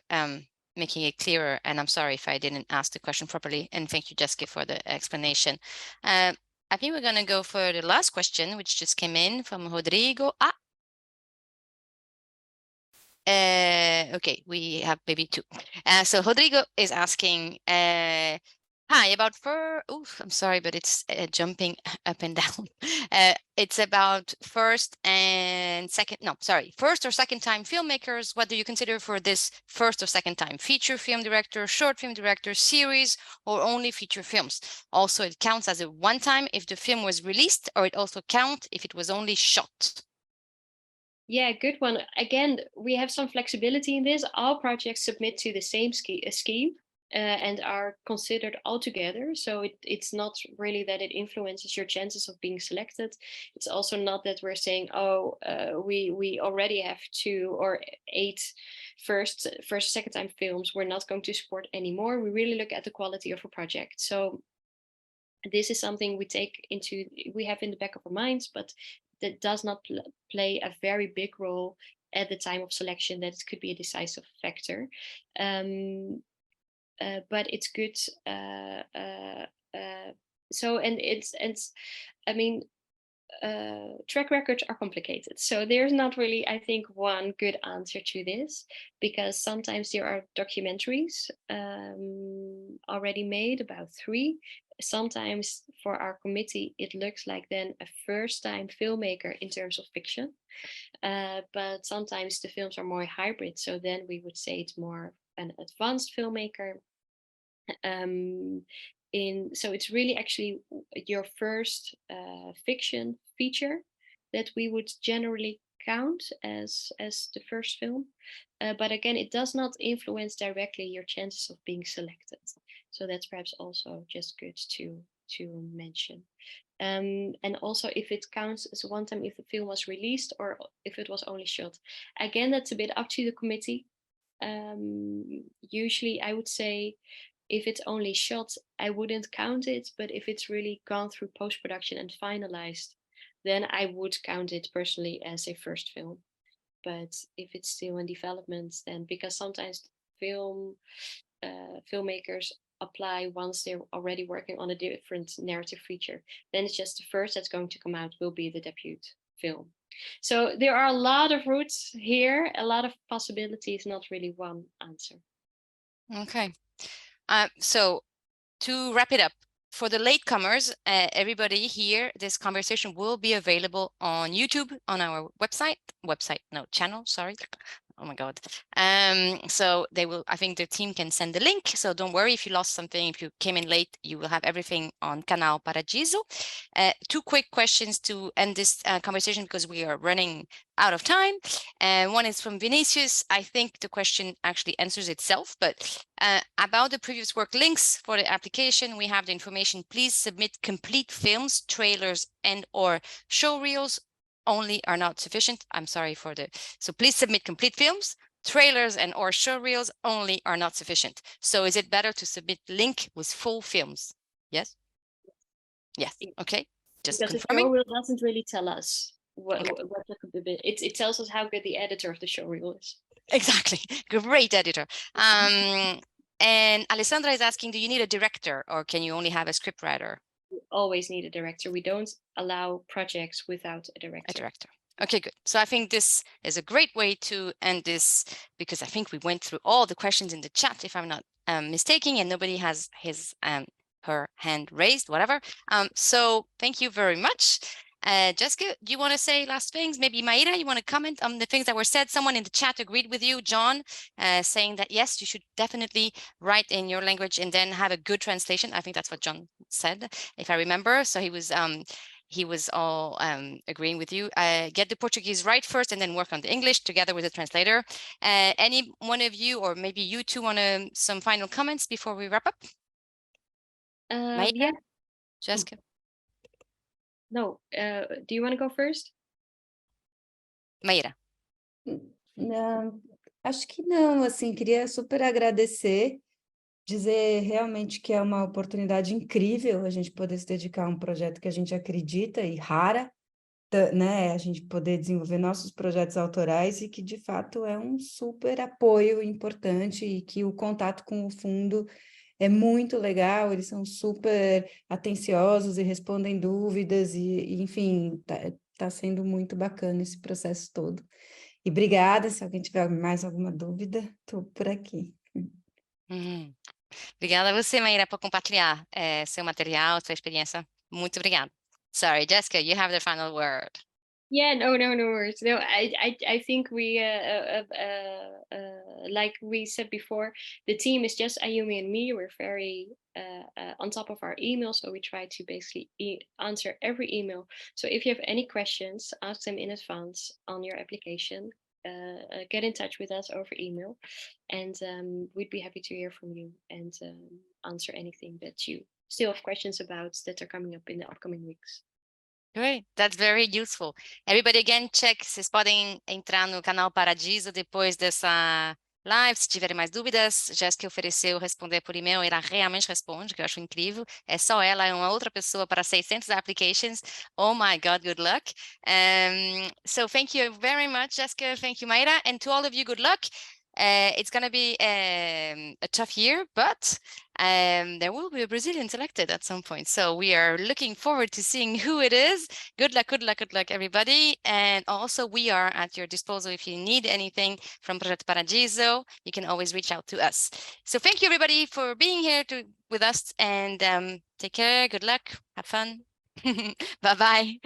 making it clearer. And I'm sorry if I didn't ask the question properly. And thank you, Jeske, for the explanation. I think we're going to go for the last question, which just came in from Rodrigo. Okay, we have maybe two. So Rodrigo is asking, hi, about I'm sorry, but it's jumping up and down. It's about first or second time filmmakers. What do you consider for this first or second time? Feature film director, short film director, series, or only feature films? Also, it counts as a one time if the film was released, or it also counts if it was only shot. Yeah, good one. Again, we have some flexibility in this. All projects submit to the same scheme and are considered all together. So it's not really that it influences your chances of being selected. It's also not that we're saying, we already have 2 or 8 first second time films we're not going to support anymore. We really look at the quality of a project. So this is something we have in the back of our minds, but that does not play a very big role at the time of selection, that it could be a decisive factor. But it's good. Track records are complicated. So there's not really, I think, one good answer to this, because sometimes there are documentaries already made, about 3. Sometimes for our committee, it looks like then a first-time filmmaker in terms of fiction. But sometimes the films are more hybrid. So then we would say it's more an advanced filmmaker. So it's really actually your first fiction feature that we would generally count as the first film. But again, it does not influence directly your chances of being selected. So that's perhaps also just good to mention. And also if it counts as one time if the film was released or if it was only shot. Again, that's a bit up to the committee. Usually I would say if it's only shot, I wouldn't count it, but if it's really gone through post-production and finalized, then I would count it personally as a first film. But if it's still in development, then because sometimes filmmakers apply once they're already working on a different narrative feature. Then it's just the first that's going to come out will be the debut film. So there are a lot of routes here, a lot of possibilities, not really one answer. Okay. So to wrap it up, for the latecomers, everybody here, this conversation will be available on YouTube, on our channel, sorry. Oh my God. So they will, I think the team can send the link. So don't worry if you lost something, if you came in late, you will have everything on Canal Paradiso. 2 quick questions to end this conversation because we are running out of time. One is from Vinicius. I think the question actually answers itself, but about the previous work links for the application, we have the information. Please submit complete films, trailers, and or show reels only are not sufficient. I'm sorry for the, so please submit complete films, trailers, and or show reels only are not sufficient. So is it better to submit link with full films? Yes? Yes, okay. Just because confirming. the show reel doesn't really tell us what Okay. it tells us how good the editor of the show reel is. Exactly. Great editor. And Alessandra is asking, do you need a director or can you only have a scriptwriter? We always need a director. We don't allow projects without a director. A director. Okay, good. So I think this is a great way to end this because I think we went through all the questions in the chat, if I'm not mistaken, and nobody has his her hand raised, whatever. So thank you very much. Jeske, do you want to say last things? Maybe Maíra, you want to comment on the things that were said? Someone in the chat agreed with you, John, saying that yes, you should definitely write in your language and then have a good translation. I think that's what John said, if I remember. So he was all agreeing with you. Get the Portuguese right first and then work on the English together with the translator. Any one of you, or maybe you two, want to some final comments before we wrap up? Yeah. Jeske? No, do you want to go first? Maíra. Não, acho que não, assim, queria super agradecer, dizer realmente que é uma oportunidade incrível a gente poder se dedicar a um projeto que a gente acredita e rara, né, a gente poder desenvolver nossos projetos autorais e que, de fato, é um super apoio importante e que o contato com o fundo é muito legal, eles são super atenciosos e respondem dúvidas e enfim, tá sendo muito bacana esse processo todo. E obrigada, se alguém tiver mais alguma dúvida, estou por aqui. Obrigada a você, Maíra, por compartilhar seu material, sua experiência. Muito obrigada. Sorry, Jeske, you have the final word. Yeah, no worries. No, I think we, like we said before, the team is just Ayumi and me. We're very on top of our email, so we try to basically answer every email. So if you have any questions, ask them in advance on your application. Get in touch with us over email, and we'd be happy to hear from you and answer anything that you still have questions about that are coming up in the upcoming weeks. Great, that's very useful. Everybody again, check, vocês podem entrar no canal Paradiso depois dessa live, se tiverem mais dúvidas. Jeske ofereceu responder por e-mail, ela realmente responde, que eu acho incrível. É só ela, é uma outra pessoa para 600 applications. Oh my God, good luck. So thank you very much, Jeske. Thank you, Maíra. And to all of you, good luck. It's going to be a tough year, but there will be a Brazilian selected at some point. So we are looking forward to seeing who it is. Good luck, good luck, good luck, everybody. And also we are at your disposal if you need anything from Projeto Paradiso. You can always reach out to us. So thank you, everybody, for being here with us. And take care, good luck, have fun. Bye-bye.